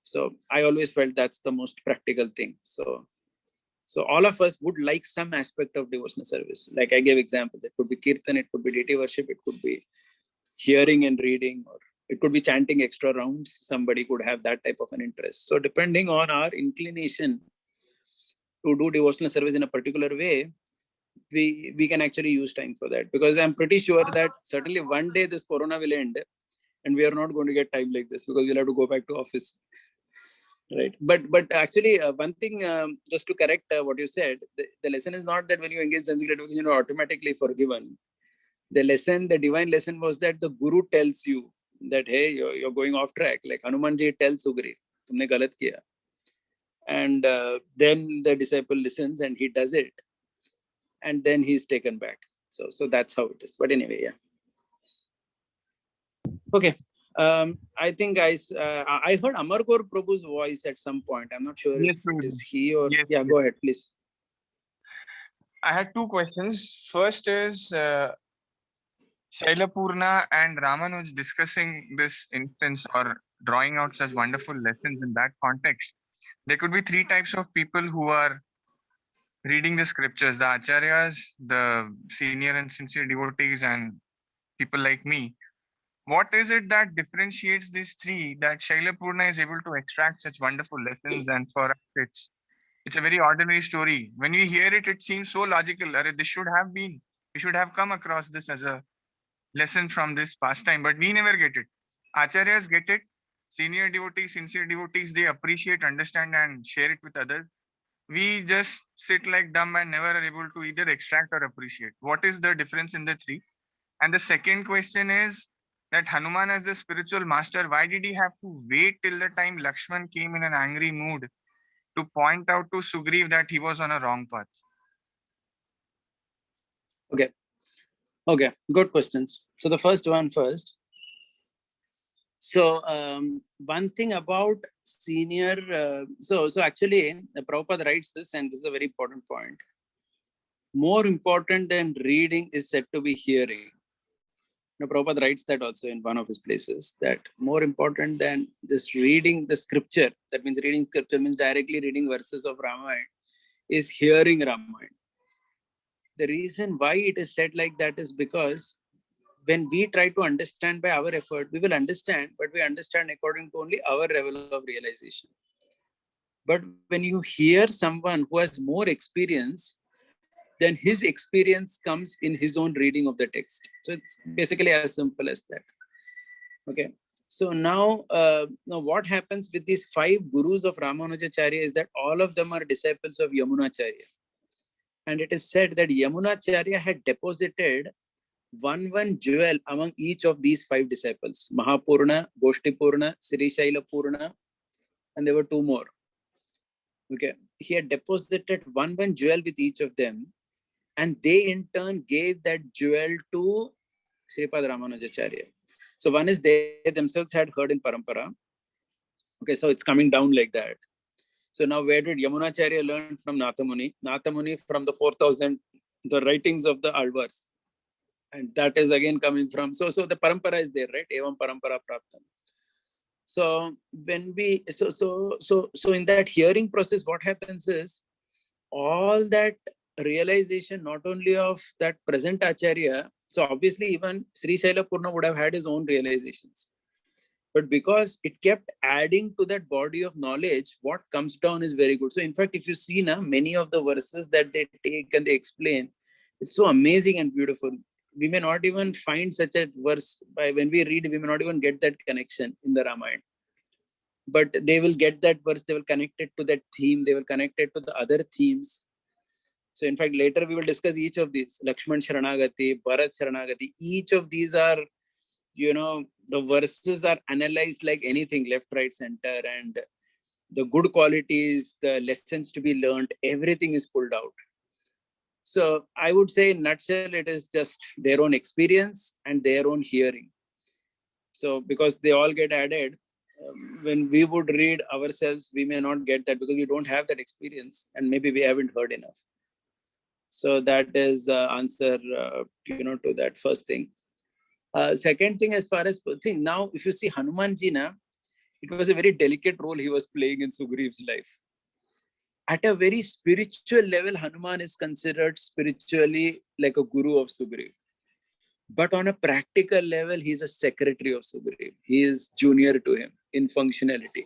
[SPEAKER 1] So I always felt that's the most practical thing. So all of us would like some aspect of devotional service. Like I gave examples. It could be kirtan, it could be deity worship, it could be hearing and reading, or it could be chanting extra rounds. Somebody could have that type of an interest. So depending on our inclination to do devotional service in a particular way, we can actually use time for that. Because I'm pretty sure that certainly one day this corona will end and we are not going to get time like this, because we'll have to go back to office. Right. But actually, one thing, just to correct what you said, the lesson is not that when you engage sense gratification, you're automatically forgiven. The divine lesson was that the Guru tells you that, hey, you're going off track. Like Hanumanji tells Sugriv, tumne galat kiya. And then the disciple listens and he does it. And then he's taken back. So that's how it is. But anyway, yeah. Okay. I think I heard Amarkor Prabhu's voice at some point. I'm not sure
[SPEAKER 2] Yes,
[SPEAKER 1] if it is he or...
[SPEAKER 2] yes,
[SPEAKER 1] Yeah,
[SPEAKER 2] yes.
[SPEAKER 1] go ahead, please.
[SPEAKER 2] I had two questions. First is Shailapurna and Ramanuj discussing this instance or drawing out such wonderful lessons in that context. There could be three types of people who are reading the scriptures: the acharyas, the senior and sincere devotees, and people like me. What is it that differentiates these three, that Shailapurna is able to extract such wonderful lessons, and for us it's a very ordinary story? When we hear it, it seems so logical. We should have come across this as a lesson from this pastime, but we never get it. Acharyas get it. Senior devotees, sincere devotees, they appreciate, understand, and share it with others. We just sit like dumb and never are able to either extract or appreciate. What is the difference in the three? And the second question is that Hanuman, as the spiritual master, why did he have to wait till the time Lakshman came in an angry mood to point out to Sugriv that he was on a wrong path?
[SPEAKER 1] Okay, good questions. So the first one first. So one thing about senior, so actually Prabhupada writes this, and this is a very important point. More important than reading is said to be hearing. Prabhupada writes that also in one of his places, that more important than just reading the scripture, that means reading scripture means directly reading verses of Ramayana, is hearing Ramayana. The reason why it is said like that is because when we try to understand by our effort, we will understand, but we understand according to only our level of realization. But when you hear someone who has more experience, then his experience comes in his own reading of the text. So it's basically as simple as that. Okay. So now what happens with these 5 gurus of Ramanujacharya is that all of them are disciples of Yamunacharya. And it is said that Yamunacharya had deposited one jewel among each of these 5 disciples: Mahapurna, Goshtipurna, Srishailapurna, and there were 2 more. Okay. He had deposited one jewel with each of them. And they in turn gave that jewel to Sripad Ramanujacharya. So one is they themselves had heard in Parampara. Okay, so it's coming down like that. So now where did Yamunacharya learn from Nathamuni? Nathamuni from the 4000, the writings of the Alvars. And that is again coming from, so the Parampara is there, right? Evam Parampara Praptam. So when we, so in that hearing process, what happens is all that realization, not only of that present Acharya, so obviously even Sri Shaila Purna would have had his own realizations. But because it kept adding to that body of knowledge, what comes down is very good. So in fact, if you see now, many of the verses that they take and they explain, it's so amazing and beautiful. We may not even find such a verse by when we read, we may not even get that connection in the Ramayana. But they will get that verse, they will connect it to that theme, they will connect it to the other themes. So in fact, later we will discuss each of these. Lakshman Sharanagati, Bharat Sharanagati, each of these are, the verses are analyzed like anything, left, right, center, and the good qualities, the lessons to be learned, everything is pulled out. So I would say in nutshell, it is just their own experience and their own hearing. So because they all get added, when we would read ourselves, we may not get that because we don't have that experience and maybe we haven't heard enough. So that is the answer, to that first thing. Second thing, as far as thing, now if you see Hanumanji, it was a very delicate role he was playing in Sugriev's life. At a very spiritual level, Hanuman is considered spiritually like a guru of Sugriv. But on a practical level, he's a secretary of Sugriv. He is junior to him in functionality.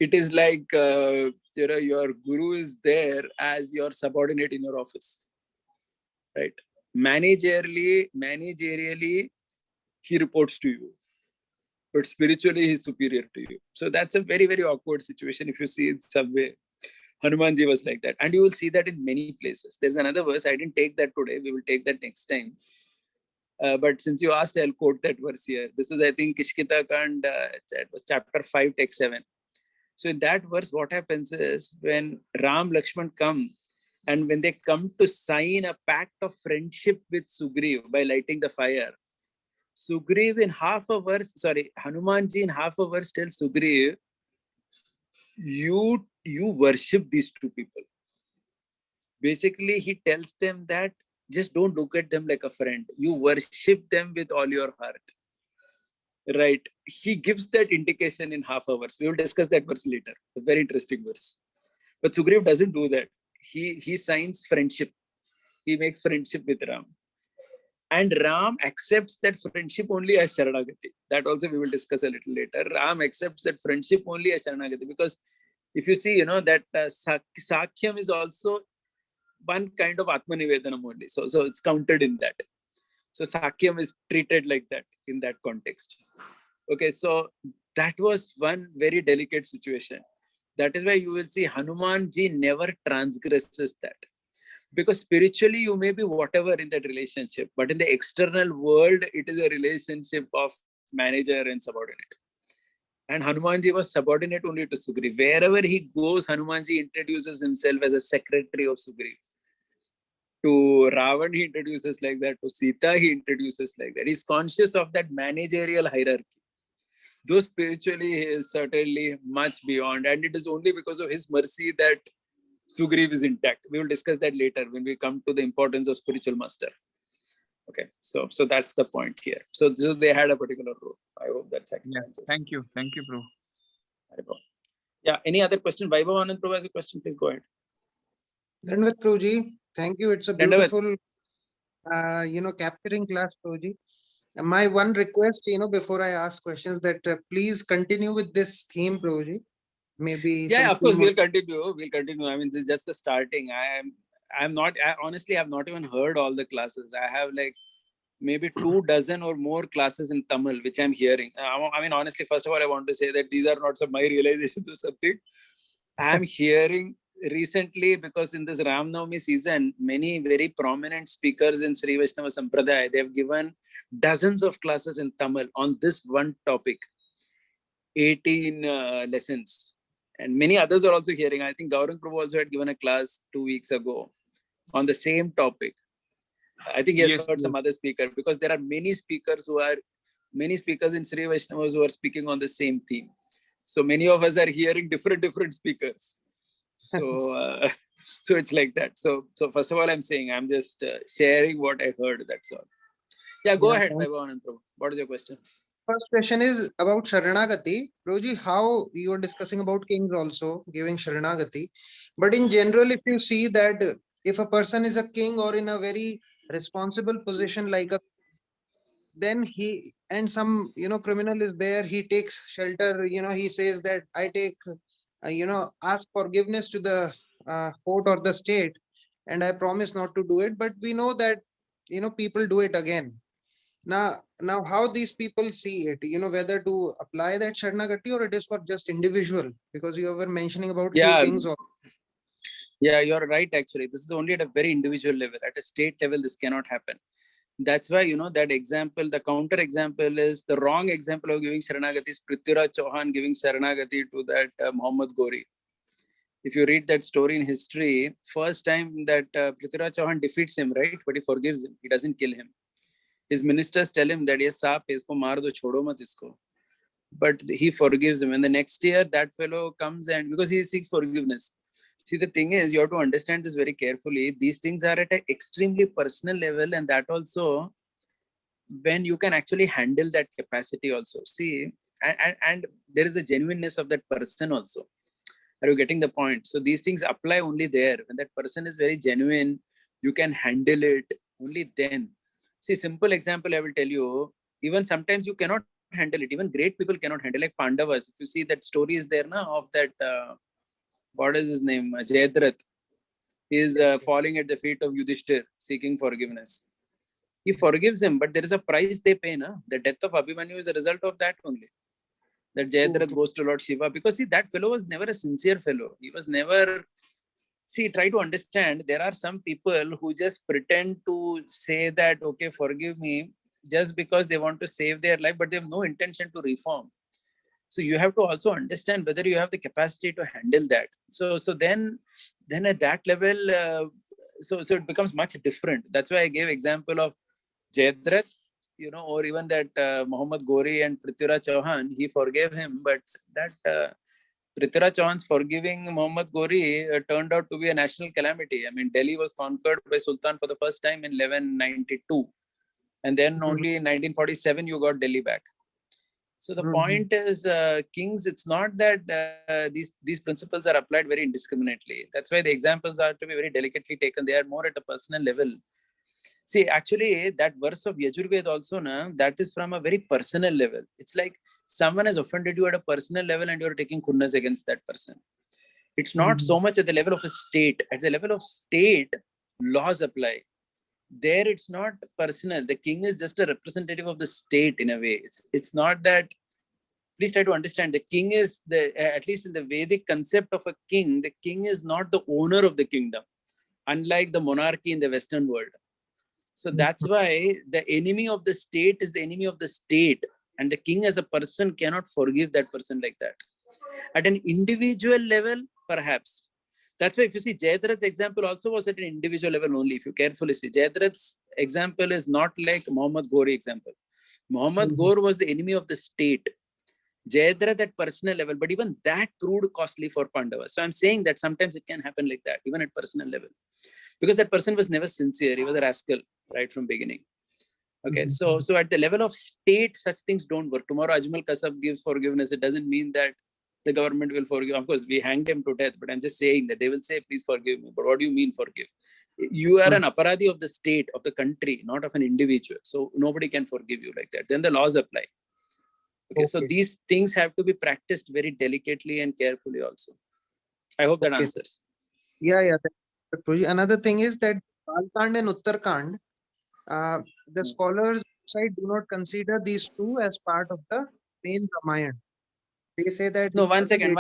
[SPEAKER 1] It is like, your guru is there as your subordinate in your office, right? Managerially, he reports to you, but spiritually, he's superior to you. So that's a very, very awkward situation. If you see it some way, Hanumanji was like that. And you will see that in many places. There's another verse. I didn't take that today. We will take that next time. But since you asked, I'll quote that verse here. This is, I think, Kishkita Kand, it was chapter 5, text 7. So in that verse, what happens is when Ram, Lakshman come, and when they come to sign a pact of friendship with Sugriv by lighting the fire, Sugriv in half a verse, Hanumanji in half a verse tells Sugriv, you worship these two people. Basically, he tells them that just don't look at them like a friend. You worship them with all your heart. Right. He gives that indication in half a verse. We will discuss that verse later. A very interesting verse. But Sugriv doesn't do that. He signs friendship. He makes friendship with Ram. And Ram accepts that friendship only as Sharanagati. That also we will discuss a little later. Ram accepts that friendship only as Sharanagati. Because if you see, that Sakhyam is also one kind of Atmanivedanam only. So it's counted in that. So Sakhyam is treated like that in that context. Okay, so that was one very delicate situation. That is why you will see Hanumanji never transgresses that. Because spiritually, you may be whatever in that relationship, but in the external world, it is a relationship of manager and subordinate. And Hanumanji was subordinate only to Sugriv. Wherever he goes, Hanumanji introduces himself as a secretary of Sugriv. To Ravan, he introduces like that. To Sita, he introduces like that. He's conscious of that managerial hierarchy. Though spiritually, he is certainly much beyond. And it is only because of his mercy that Sugriv is intact. We will discuss that later when we come to the importance of spiritual master. Okay, so that's the point here. So they had a particular role. I hope that's
[SPEAKER 2] yeah. Thank you, Prabhu.
[SPEAKER 1] Yeah, any other question? Vaibhav Anand Prabhu has a question. Please go ahead.
[SPEAKER 4] Dandavat Prabhuji, thank you. It's a beautiful, capturing class, Prabhuji. My one request, before I ask questions, that please continue with this theme, Prabhuji. Maybe.
[SPEAKER 1] Yeah, of course, we'll continue. I mean, this is just the starting. I honestly have not even heard all the classes. I have like maybe 24 or more classes in Tamil, which I'm hearing. I mean, honestly, first of all, I want to say that these are not my realizations or something. I'm hearing recently, because in this Ram Navami season, many very prominent speakers in Sri Vaishnava Sampradaya, they have given dozens of classes in Tamil on this one topic, 18 lessons. And many others are also hearing. I think Gaurang Prabhu also had given a class 2 weeks ago. on the same topic. I think he has
[SPEAKER 2] Yes,
[SPEAKER 1] heard some
[SPEAKER 2] yes.
[SPEAKER 1] other speaker, because there are many speakers in Sri Vaishnavas who are speaking on the same theme. So many of us are hearing different speakers. So so it's like that. So first of all, I'm saying I'm just sharing what I heard. That's all. Yeah, go
[SPEAKER 4] Yeah,
[SPEAKER 1] ahead,
[SPEAKER 4] thank-
[SPEAKER 1] Vaibhavanand Prabhu. What is your question?
[SPEAKER 4] First question is about Sharanagati. Prabhuji, how you were discussing about kings also giving Sharanagati. But in general, if you see that if a person is a king or in a very responsible position like a, then he and some criminal is there, he takes shelter, he says that I take ask forgiveness to the court or the state, and I promise not to do it. But we know that people do it again. Now how these people see it, whether to apply that Sharanagati or it is for just individual, because you were mentioning about few
[SPEAKER 1] Yeah,
[SPEAKER 4] kings.
[SPEAKER 1] yeah, you're right. Actually, this is only at a very individual level. At a state level, this cannot happen. That's why, that example, the counter example is the wrong example of giving Sharanagati is Prithviraj Chauhan giving Sharanagati to that Muhammad Ghori. If you read that story in history, first time that Prithviraj Chauhan defeats him, right? But he forgives him. He doesn't kill him. His ministers tell him that ye saap isko maar do, chodo mat isko. But he forgives him. And the next year, that fellow comes, and because he seeks forgiveness. See, the thing is, you have to understand this very carefully. These things are at an extremely personal level, and that also when you can actually handle that capacity also. See, and there is a genuineness of that person also. Are you getting the point? So these things apply only there. When that person is very genuine, you can handle it only then. See, simple example I will tell you. Even sometimes you cannot handle it. Even great people cannot handle, like Pandavas. If you see that story is there now of that, what is his name? Jayadratha. He is falling at the feet of Yudhishthir, seeking forgiveness. He forgives him, but there is a price they pay. Na? The death of Abhimanyu is a result of that only. That Jayadratha goes to Lord Shiva, because see, that fellow was never a sincere fellow. He was never, see, try to understand, there are some people who just pretend to say that, okay, forgive me, just because they want to save their life, but they have no intention to reform. So you have to also understand whether you have the capacity to handle that. So then at that level, so it becomes much different. That's why I gave example of Jayadratha, or even that Muhammad Ghori and Prithviraj Chauhan, he forgave him, but that Prithviraj Chauhan's forgiving Muhammad Ghori turned out to be a national calamity. I mean, Delhi was conquered by Sultan for the first time in 1192. And then only in 1947, you got Delhi back. So the point is, kings, it's not that these principles are applied very indiscriminately. That's why the examples are to be very delicately taken. They are more at a personal level. See, actually, that verse of Yajurved also, that is from a very personal level. It's like someone has offended you at a personal level and you're taking kunnas against that person. It's not so much at the level of a state. At the level of state, laws apply. There, it's not personal. The king is just a representative of the state in a way. It's not that. Please try to understand. The king is at least in the Vedic concept of a king, the king is not the owner of the kingdom, unlike the monarchy in the Western world. So that's why the enemy of the state is the enemy of the state, and the king as a person cannot forgive that person like that. At an individual level, perhaps. That's why if you see Jayadratha's example also was at an individual level only. If you carefully see, Jayadratha's example is not like Muhammad Ghori example. Muhammad Ghori was the enemy of the state. Jayadratha at personal level, but even that proved costly for Pandavas. So I'm saying that sometimes it can happen like that, even at personal level. Because that person was never sincere. He was a rascal right from beginning. Okay, so at the level of state, such things don't work. Tomorrow, Ajmal Kasab gives forgiveness. It doesn't mean that the government will forgive. Of course, we hanged him to death, but I'm just saying that they will say, please forgive me. But what do you mean forgive? You are an aparadi of the state, of the country, not of an individual. So nobody can forgive you like that. Then the laws apply. Okay, so these things have to be practiced very delicately and carefully also. I hope that answers.
[SPEAKER 4] Yeah. Another thing is that Balkand and Uttarakhand, the scholars outside do not consider these two as part of the main Ramayana. They say that
[SPEAKER 1] no, one second.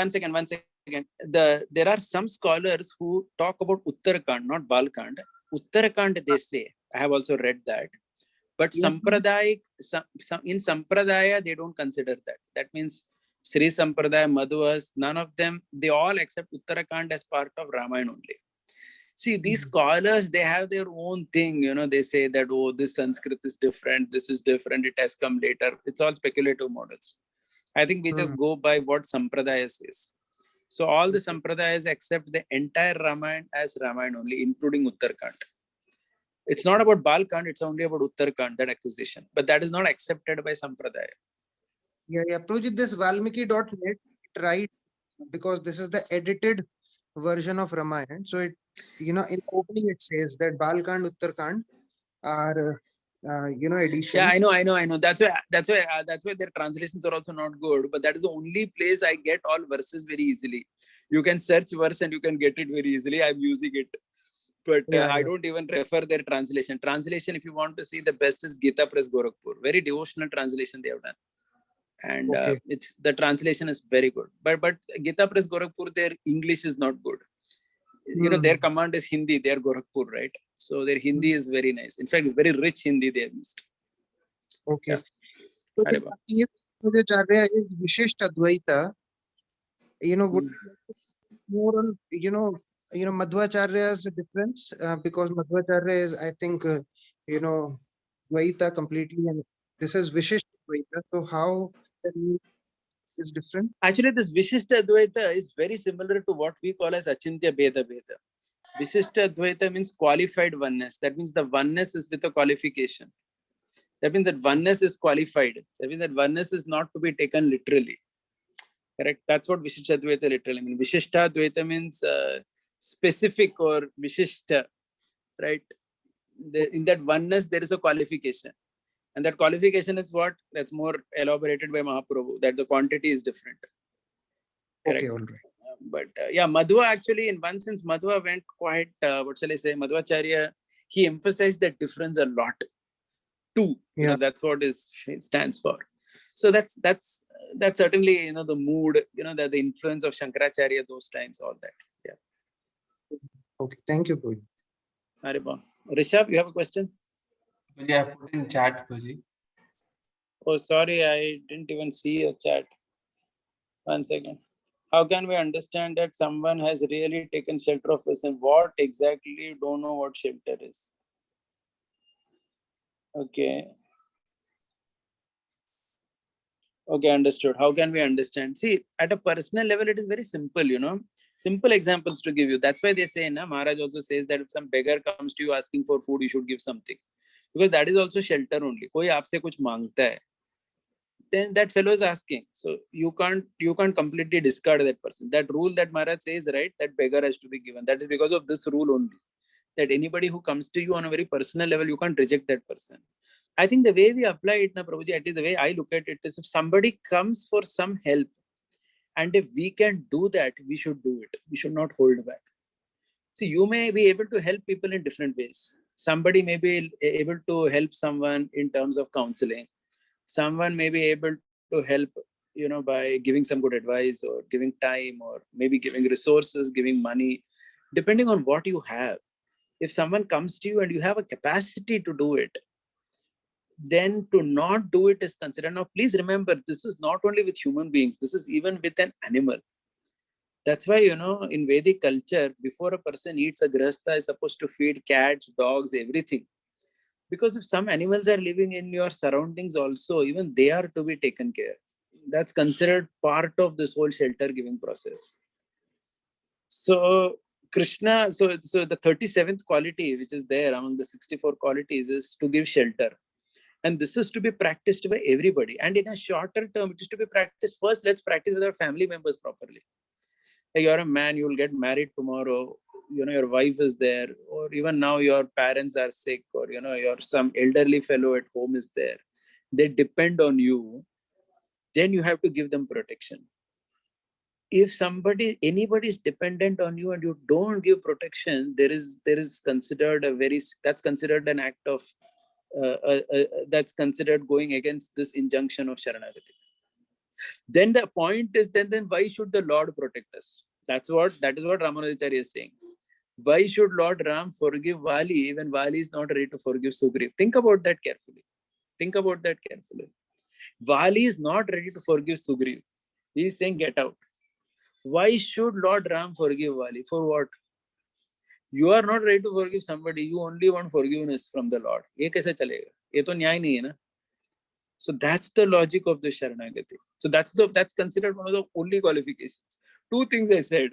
[SPEAKER 1] There are some scholars who talk about Uttarakhand, not Balkand. Uttarakhand, they say. I have also read that. But in Sampradaya, they don't consider that. That means Sri Sampradaya, Madhuvas, none of them, they all accept Uttarakhand as part of Ramayana only. See, these scholars, they have their own thing, you know, they say that, oh, this Sanskrit is different, this is different, it has come later. It's all speculative models. I think we just go by what Sampradaya says. So all the Sampradayas accept the entire Ramayana as Ramayana only, including Uttarkand. It's not about Balkand, it's only about Uttarkand, that accusation. But that is not accepted by Sampradaya.
[SPEAKER 4] Yeah, yeah. Projit, this Valmiki.net, right? Because this is the edited version of Ramayana. So it, in the opening it says that Balkand, Uttarkand are, editions.
[SPEAKER 1] Yeah, I know. That's why their translations are also not good. But that is the only place I get all verses very easily. You can search verse and you can get it very easily. I'm using it. But I don't even refer their translation. Translation, if you want to see the best, is Gita Press Gorakhpur. Very devotional translation they have done. And it's the translation is very good. But Gita Press Gorakhpur, their English is not good. You know, their command is Hindi. They are Gorakhpur, right? So their Hindi is very nice. In fact, very rich Hindi they have used.
[SPEAKER 4] Okay.
[SPEAKER 1] Yeah.
[SPEAKER 4] So the thing is, Madhvacharya is Vishisht Advaita. Would more on, Madhvacharya's difference, because Madhvacharya is, I think, Dvaita completely, and this is Vishisht Advaita. So how is different?
[SPEAKER 1] Actually, this Vishishta Advaita is very similar to what we call as Achintya Bheda Bheda. Vishishta Advaita means qualified oneness. That means the oneness is with a qualification. That means that oneness is qualified. That means that oneness is not to be taken literally. Correct? That's what Vishishta Advaita literally means. Vishishta Advaita means specific or Vishishta, right? In that oneness, there is a qualification. And that qualification is what? That's more elaborated by Mahaprabhu, that the quantity is different. Correct?
[SPEAKER 4] Okay, all right.
[SPEAKER 1] But Madhva actually, in one sense, Madhva went quite, Madhvacharya, he emphasized that difference a lot too.
[SPEAKER 4] Yeah.
[SPEAKER 1] You know, that's what it stands for. So that's certainly, the mood, that the influence of Shankaracharya those times, all that. Yeah.
[SPEAKER 4] Okay, thank you, Puji.
[SPEAKER 1] Haribon. Rishabh, you have a question?
[SPEAKER 5] Puji, I put in chat, Puji.
[SPEAKER 1] Oh, sorry, I didn't even see a chat. 1 second. How can we understand that someone has really taken shelter of us, and what exactly you don't know what shelter is? Okay. Okay, understood. How can we understand? See, at a personal level, it is very simple, Simple examples to give you. That's why they say, Maharaj also says that if some beggar comes to you asking for food, you should give something. Because that is also shelter only. Koi aapse kuch mangta hai, then that fellow is asking. So you can't completely discard that person. That rule that Maharaj says, right, that beggar has to be given. That is because of this rule only. That anybody who comes to you on a very personal level, you can't reject that person. I think the way we apply it, Prabhuji, at least the way I look at it is, if somebody comes for some help, and if we can do that, we should do it. We should not hold back. See, you may be able to help people in different ways. Somebody may be able to help someone in terms of counseling. Someone may be able to help, by giving some good advice or giving time or maybe giving resources, giving money, depending on what you have. If someone comes to you and you have a capacity to do it, then to not do it is considered. Now, please remember, this is not only with human beings, this is even with an animal. That's why, in Vedic culture, before a person eats, a grihastha is supposed to feed cats, dogs, everything. Because if some animals are living in your surroundings also, even they are to be taken care. That's considered part of this whole shelter giving process. So Krishna, so the 37th quality, which is there among the 64 qualities, is to give shelter. And this is to be practiced by everybody. And in a shorter term, it is to be practiced. First, let's practice with our family members properly. Like, you're a man, you will get married tomorrow. Your wife is there, or even now your parents are sick, or your some elderly fellow at home is there. They depend on you. Then you have to give them protection. If anybody is dependent on you and you don't give protection, there is considered that's considered an act of that's considered going against this injunction of Sharanagati. Then the point is, then why should the Lord protect us? That is what Ramanujacharya is saying. Why should Lord Ram forgive Vali when Vali is not ready to forgive Sugriv? Think about that carefully. Vali is not ready to forgive Sugriv. He is saying, get out. Why should Lord Ram forgive Vali? For what? You are not ready to forgive somebody. You only want forgiveness from the Lord. ये कैसे चलेगा? ये तो न्याय नहीं है ना. So that's the logic of the Sharanagati. So that's considered one of the only qualifications. Two things I said.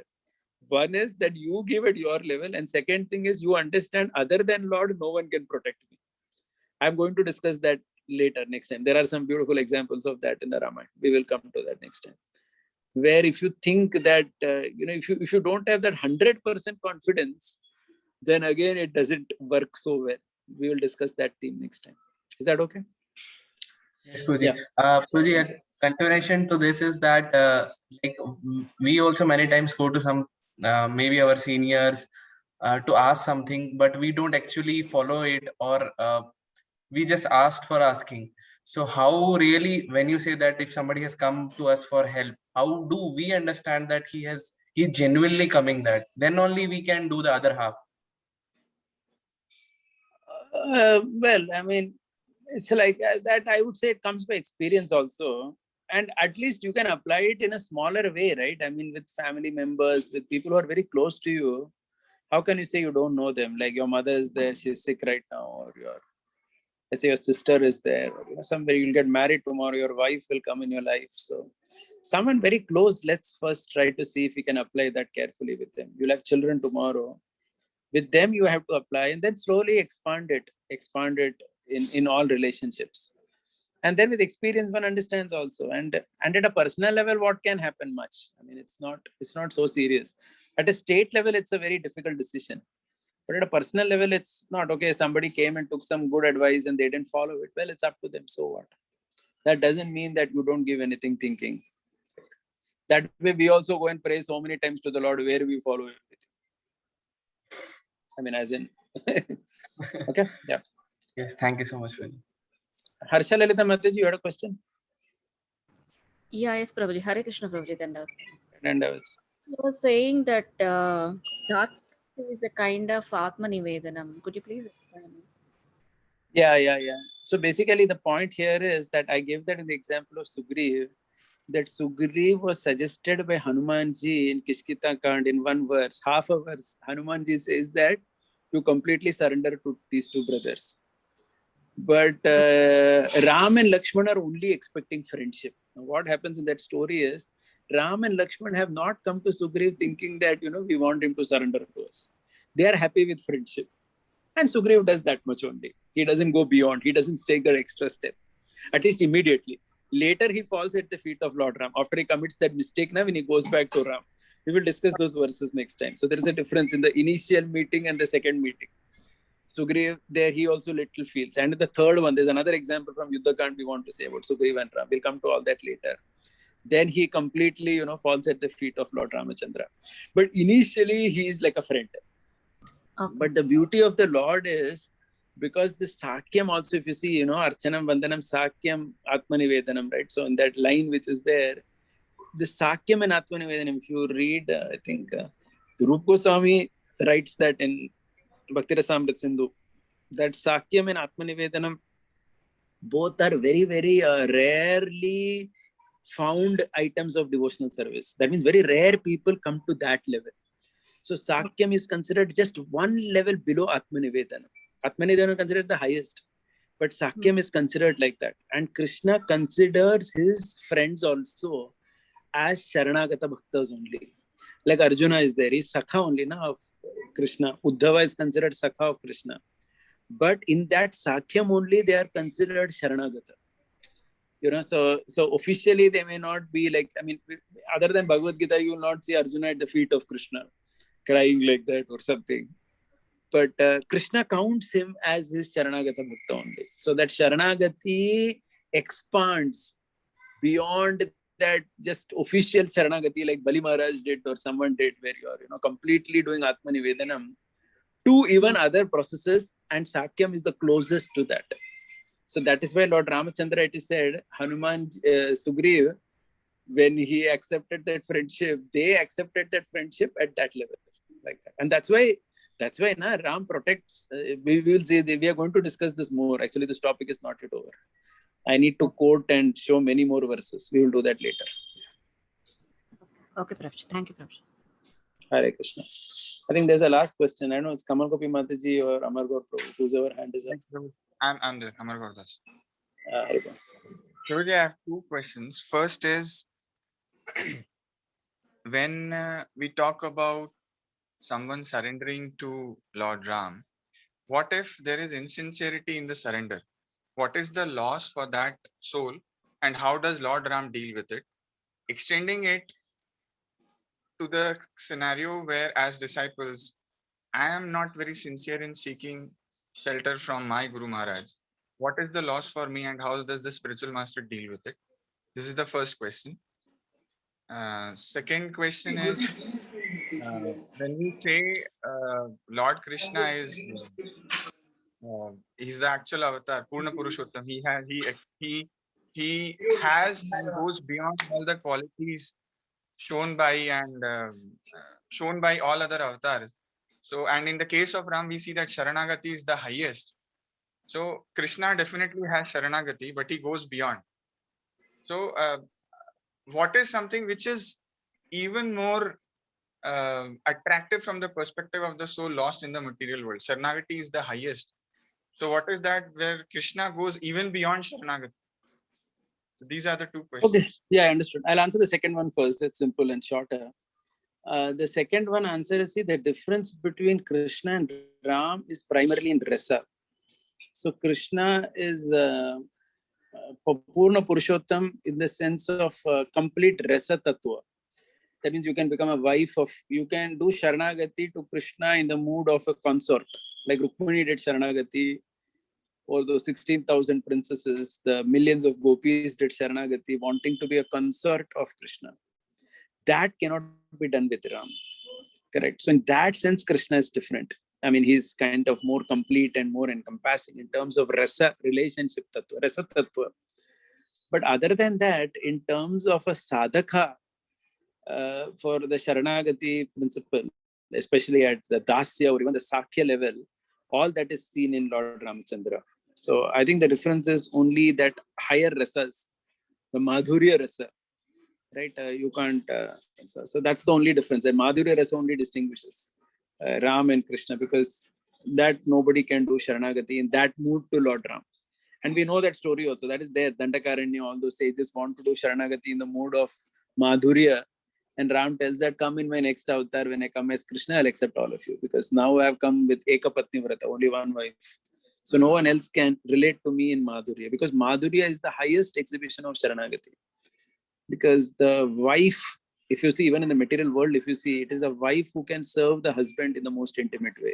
[SPEAKER 1] One is that you give at your level, and second thing is you understand other than Lord, no one can protect me. I'm going to discuss that later next time. There are some beautiful examples of that in the Ramayana. We will come to that next time. Where if you think that if you don't have that 100% confidence, then again it doesn't work so well. We will discuss that theme next time. Is that okay?
[SPEAKER 5] Yes, Puji.
[SPEAKER 1] Yeah.
[SPEAKER 5] Puji, a continuation to this is that like we also many times go to some maybe our seniors to ask something, but we don't actually follow it, or we just asked for asking. So how really, when you say that if somebody has come to us for help, how do we understand that he's genuinely coming, that then only we can do the other half?
[SPEAKER 1] Well, I mean, it's like that. I would say it comes by experience also. And at least you can apply it in a smaller way, right? I mean, with family members, with people who are very close to you. How can you say you don't know them? Like your mother is there, she's sick right now, or let's say your sister is there, or somewhere you'll get married tomorrow, your wife will come in your life. So someone very close, let's first try to see if we can apply that carefully with them. You'll have children tomorrow. With them, you have to apply and then slowly expand it in all relationships. And then with experience, one understands also. And at a personal level, what can happen much? I mean, it's not so serious. At a state level, it's a very difficult decision. But at a personal level, it's not okay. Somebody came and took some good advice and they didn't follow it. Well, it's up to them. So what? That doesn't mean that you don't give anything thinking. That way, we also go and pray so many times to the Lord where we follow everything. I mean, as in, okay, yeah.
[SPEAKER 5] Yes, thank you so much, Puji.
[SPEAKER 1] Harsha Lalita Mataji, you had a question?
[SPEAKER 6] Yeah, yes, Prabhuji. Hare Krishna, Prabhuji.
[SPEAKER 1] And
[SPEAKER 6] you were saying that that is a kind of Atma Nivedanam. Could you please explain it?
[SPEAKER 1] Yeah. So basically, the point here is that I gave that in the example of Sugriv, that Sugriv was suggested by Hanumanji in Kishkita Kand in one verse, half a verse. Hanumanji says that you completely surrender to these two brothers. But Ram and Lakshman are only expecting friendship. Now, what happens in that story is Ram and Lakshman have not come to Sugriv thinking that, we want him to surrender to us. They are happy with friendship. And Sugriv does that much only. He doesn't go beyond. He doesn't take that extra step, at least immediately. Later, he falls at the feet of Lord Ram after he commits that mistake. Now, when he goes back to Ram, we will discuss those verses next time. So there is a difference in the initial meeting and the second meeting. Sugriv, there he also little feels. And the third one, there's another example from Yuddhakand we want to say about Sugriv and Ram. We'll come to all that later. Then he completely, falls at the feet of Lord Ramachandra. But initially, he is like a friend.
[SPEAKER 6] Okay.
[SPEAKER 1] But the beauty of the Lord is, because the Sakyam also, if you see, Archanam, Vandanam, Sakyam, Atmanivedanam, right? So in that line which is there, the Sakyam and Atmanivedanam, if you read, I think Rupa Goswami writes that in Bhakti Rasamrita Sindhu, that Sakyam and Atmanivedanam both are very, very rarely found items of devotional service. That means very rare people come to that level. So Sakyam is considered just one level below Atmanivedanam. Atmanivedanam is considered the highest, but Sakyam is considered like that. And Krishna considers his friends also as Sharanagata Bhaktas only. Like Arjuna is there, he's Sakha only of Krishna. Uddhava is considered Sakha of Krishna. But in that Sakyam only, they are considered Sharanagata. So officially they may not be like, other than Bhagavad Gita, you will not see Arjuna at the feet of Krishna, crying like that or something. But Krishna counts him as his Sharanagata Bhakta only. So that Sharanagati expands beyond that just official Sharanagati like Bali Maharaj did or someone did, where you are completely doing Atmanivedanam, to even other processes, and Sakyam is the closest to that. So that is why Lord Ramachandra, it is said, Hanuman, Sugriv, when he accepted that friendship, they accepted that friendship at that level, like that. And that's why Ram protects. We will see. We are going to discuss this more. Actually, this topic is not yet over. I need to quote and show many more verses. We will do that later.
[SPEAKER 6] Okay, Prabhuji. Thank you, Prabhuji.
[SPEAKER 1] Hare Krishna. I think there's a last question. I don't know it's Kamal Gopi Mataji or Amar Gaur Prabhu, whose our hand is up.
[SPEAKER 2] I'm there. Amar Gaur Das.
[SPEAKER 1] Haribol.
[SPEAKER 2] Guruji, I have two questions. First is when we talk about someone surrendering to Lord Ram, what if there is insincerity in the surrender? What is the loss for that soul, and how does Lord Ram deal with it? Extending it to the scenario where, as disciples, I am not very sincere in seeking shelter from my Guru Maharaj. What is the loss for me, and how does the spiritual master deal with it? This is the first question. Second question is when we say Lord Krishna is he's the actual avatar, Purna Purushottam. He has and goes beyond all the qualities shown by shown by all other avatars. So, and in the case of Ram, we see that Sharanagati is the highest. So, Krishna definitely has Sharanagati, but he goes beyond. So, what is something which is even more attractive from the perspective of the soul lost in the material world? Sharanagati is the highest. So, what is that where Krishna goes even beyond Sharanagati? These are the two questions.
[SPEAKER 1] Okay, yeah, I understood. I'll answer the second one first. It's simple and shorter. The second one answer is, see, the difference between Krishna and Ram is primarily in rasa. So Krishna is Purna Purushottam in the sense of complete rasa tattva. That means you can become a wife of, you can do Sharanagati to Krishna in the mood of a consort, like Rukmini did Sharanagati, or those 16,000 princesses, the millions of gopis did Sharanagati, wanting to be a consort of Krishna. That cannot be done with Ram. Correct. So in that sense, Krishna is different. I mean, he's kind of more complete and more encompassing in terms of rasa, relationship tattva, rasa tattva. But other than that, in terms of a sadhaka for the Sharanagati principle, especially at the Dasya or even the Sakya level, all that is seen in Lord Ramchandra. So I think the difference is only that higher rasas, the Madhurya rasa, right? You can't, so that's the only difference. And Madhurya rasa only distinguishes Ram and Krishna, because that nobody can do Sharanagati in that mood to Lord Ram. And we know that story also. That is there. Dandakaranya, all those sages want to do Sharanagati in the mood of Madhurya. And Ram tells that, come in my next avatar. When I come as Krishna, I'll accept all of you. Because now I have come with Ekapatni Vrata, only one wife. So no one else can relate to me in Madhurya. Because Madhurya is the highest exhibition of Sharanagati. Because the wife, if you see, even in the material world, if you see, it is the wife who can serve the husband in the most intimate way.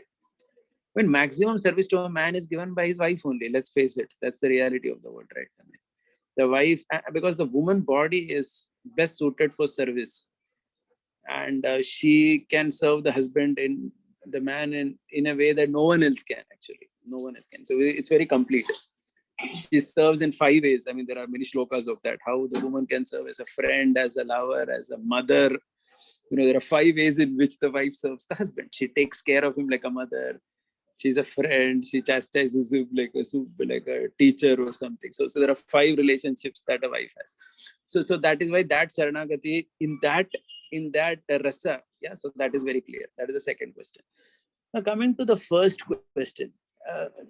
[SPEAKER 1] When maximum service to a man is given by his wife only, let's face it, that's the reality of the world, right? I mean, the wife, because the woman body is best suited for service, and she can serve the husband in the man in a way that no one else can, actually. No one else can. So it's very complete. She serves in 5 ways. I mean, there are many shlokas of that, how the woman can serve as a friend, as a lover, as a mother. You know, there are 5 ways in which the wife serves the husband. She takes care of him like a mother. She's a friend. She chastises him like a teacher or something. So there are 5 relationships that a wife has. So that is why that Sharanagati in that rasa. Yeah. So that is very clear. That is the second question. Now coming to the first question,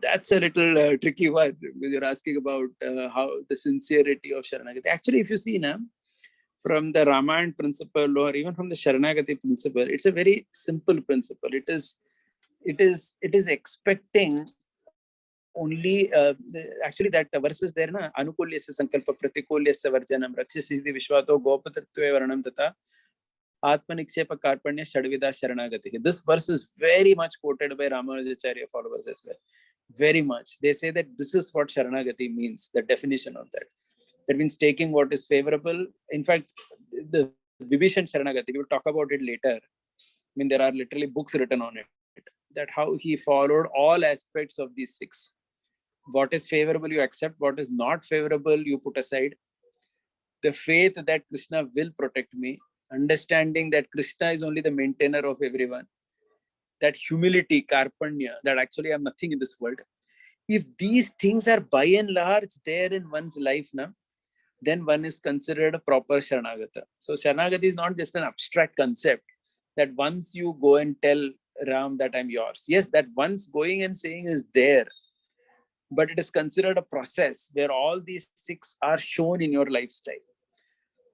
[SPEAKER 1] that's a little tricky one, because you're asking about how the sincerity of Sharanagati. Actually, if you see now, from the Ramayana principle or even from the Sharanagati principle, it's a very simple principle. It is expecting only actually that verse is there na, anukulyasya sankalpa pratikulyasya varjanam rakshasiti vishwato gopatritve varanam tata atmanikshepa karpanya shadvida sharanagati. This verse is very much quoted by Ramanujacharya followers as well. Very much. They say that this is what Sharanagati means, the definition of that. That means taking what is favorable. In fact, the Vibhishan Sharanagati, we will talk about it later. I mean, there are literally books written on it, that how he followed all aspects of these 6. What is favorable, you accept. What is not favorable, you put aside. The faith that Krishna will protect me. Understanding that Krishna is only the maintainer of everyone. That humility, karpanya, that actually I'm nothing in this world. If these things are by and large there in one's life now, then one is considered a proper Sharanagata. So Sharanagati is not just an abstract concept that once you go and tell Ram, that I'm yours. Yes, that once going and saying is there, but it is considered a process where all these 6 are shown in your lifestyle.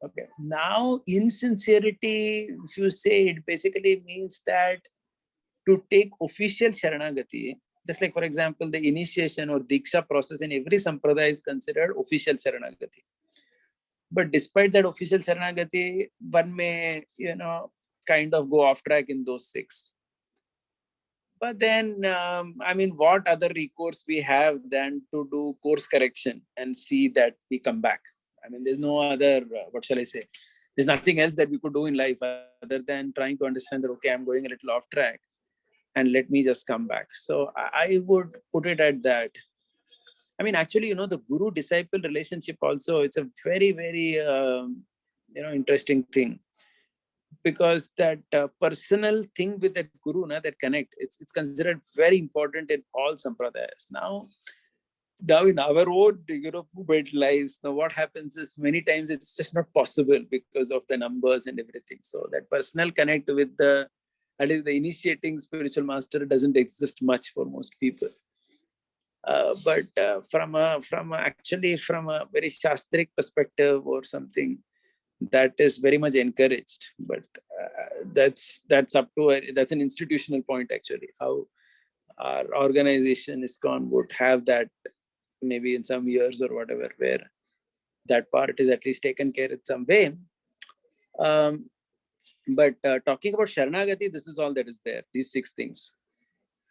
[SPEAKER 1] Okay. Now, insincerity, if you say it, basically means that to take official Sharanagati, just like, for example, the initiation or Diksha process in every Sampradaya is considered official Sharanagati. But despite that official Sharanagati, one may, kind of go off track in those 6. But then, I mean, what other recourse we have than to do course correction and see that we come back? I mean, there's no other, what shall I say? There's nothing else that we could do in life other than trying to understand that, okay, I'm going a little off track and let me just come back. So I would put it at that. I mean, actually, the guru-disciple relationship also, it's a very, very, interesting thing. Because that personal thing with that guru, that connect, it's considered very important in all sampradayas. Now in our own, bed lives, now what happens is many times it's just not possible because of the numbers and everything. So that personal connect with at least the initiating spiritual master doesn't exist much for most people. But from a very shastric perspective or something, that is very much encouraged. But that's up to that's an institutional point actually. How our organization ISKCON would have that maybe in some years or whatever, where that part is at least taken care in some way. But talking about Sharanagati, this is all that is there, these 6 things.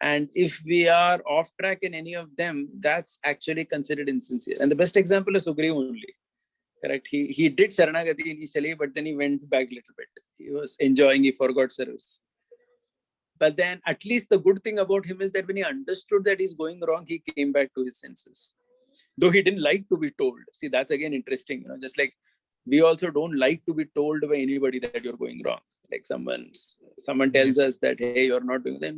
[SPEAKER 1] And if we are off track in any of them, that's actually considered insincere. And the best example is Sugriva only. Correct. He did Sharanagati initially, but then he went back a little bit. He was enjoying, he forgot service. But then at least the good thing about him is that when he understood that he's going wrong, he came back to his senses. Though he didn't like to be told. See, that's again interesting. Just like we also don't like to be told by anybody that you're going wrong. Like someone tells us that, hey, you're not doing that.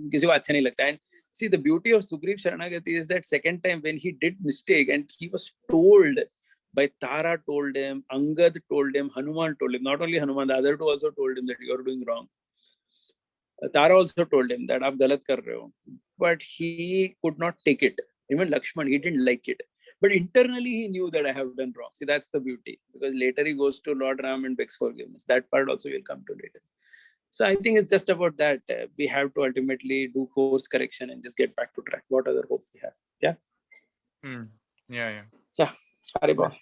[SPEAKER 1] And see, the beauty of Sugriv Sharanagati is that second time when he did mistake and he was told by Tara, told him, Angad told him, Hanuman told him, not only Hanuman, the other 2 also told him that you're doing wrong. Tara also told him that aap galat kar rahe ho. But he could not take it. Even Lakshman, he didn't like it. But internally, he knew that I have done wrong. See, that's the beauty. Because later he goes to Lord Ram and begs forgiveness. That part also will come to later. So I think it's just about that. We have to ultimately do course correction and just get back to track. What other hope we have? Yeah?
[SPEAKER 2] Yeah.
[SPEAKER 1] Haribol.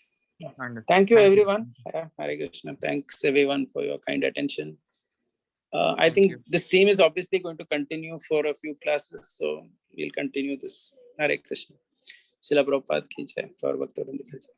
[SPEAKER 2] Understood.
[SPEAKER 1] Thank you, everyone. Hare Krishna. Thanks, everyone, for your kind attention. I
[SPEAKER 2] Thank
[SPEAKER 1] think
[SPEAKER 2] you.
[SPEAKER 1] this team is obviously going to continue for a few classes. So we'll continue this. Hare Krishna. Srila Prabhupada ki jai. Gaur Bhakta Vrinda ki jai.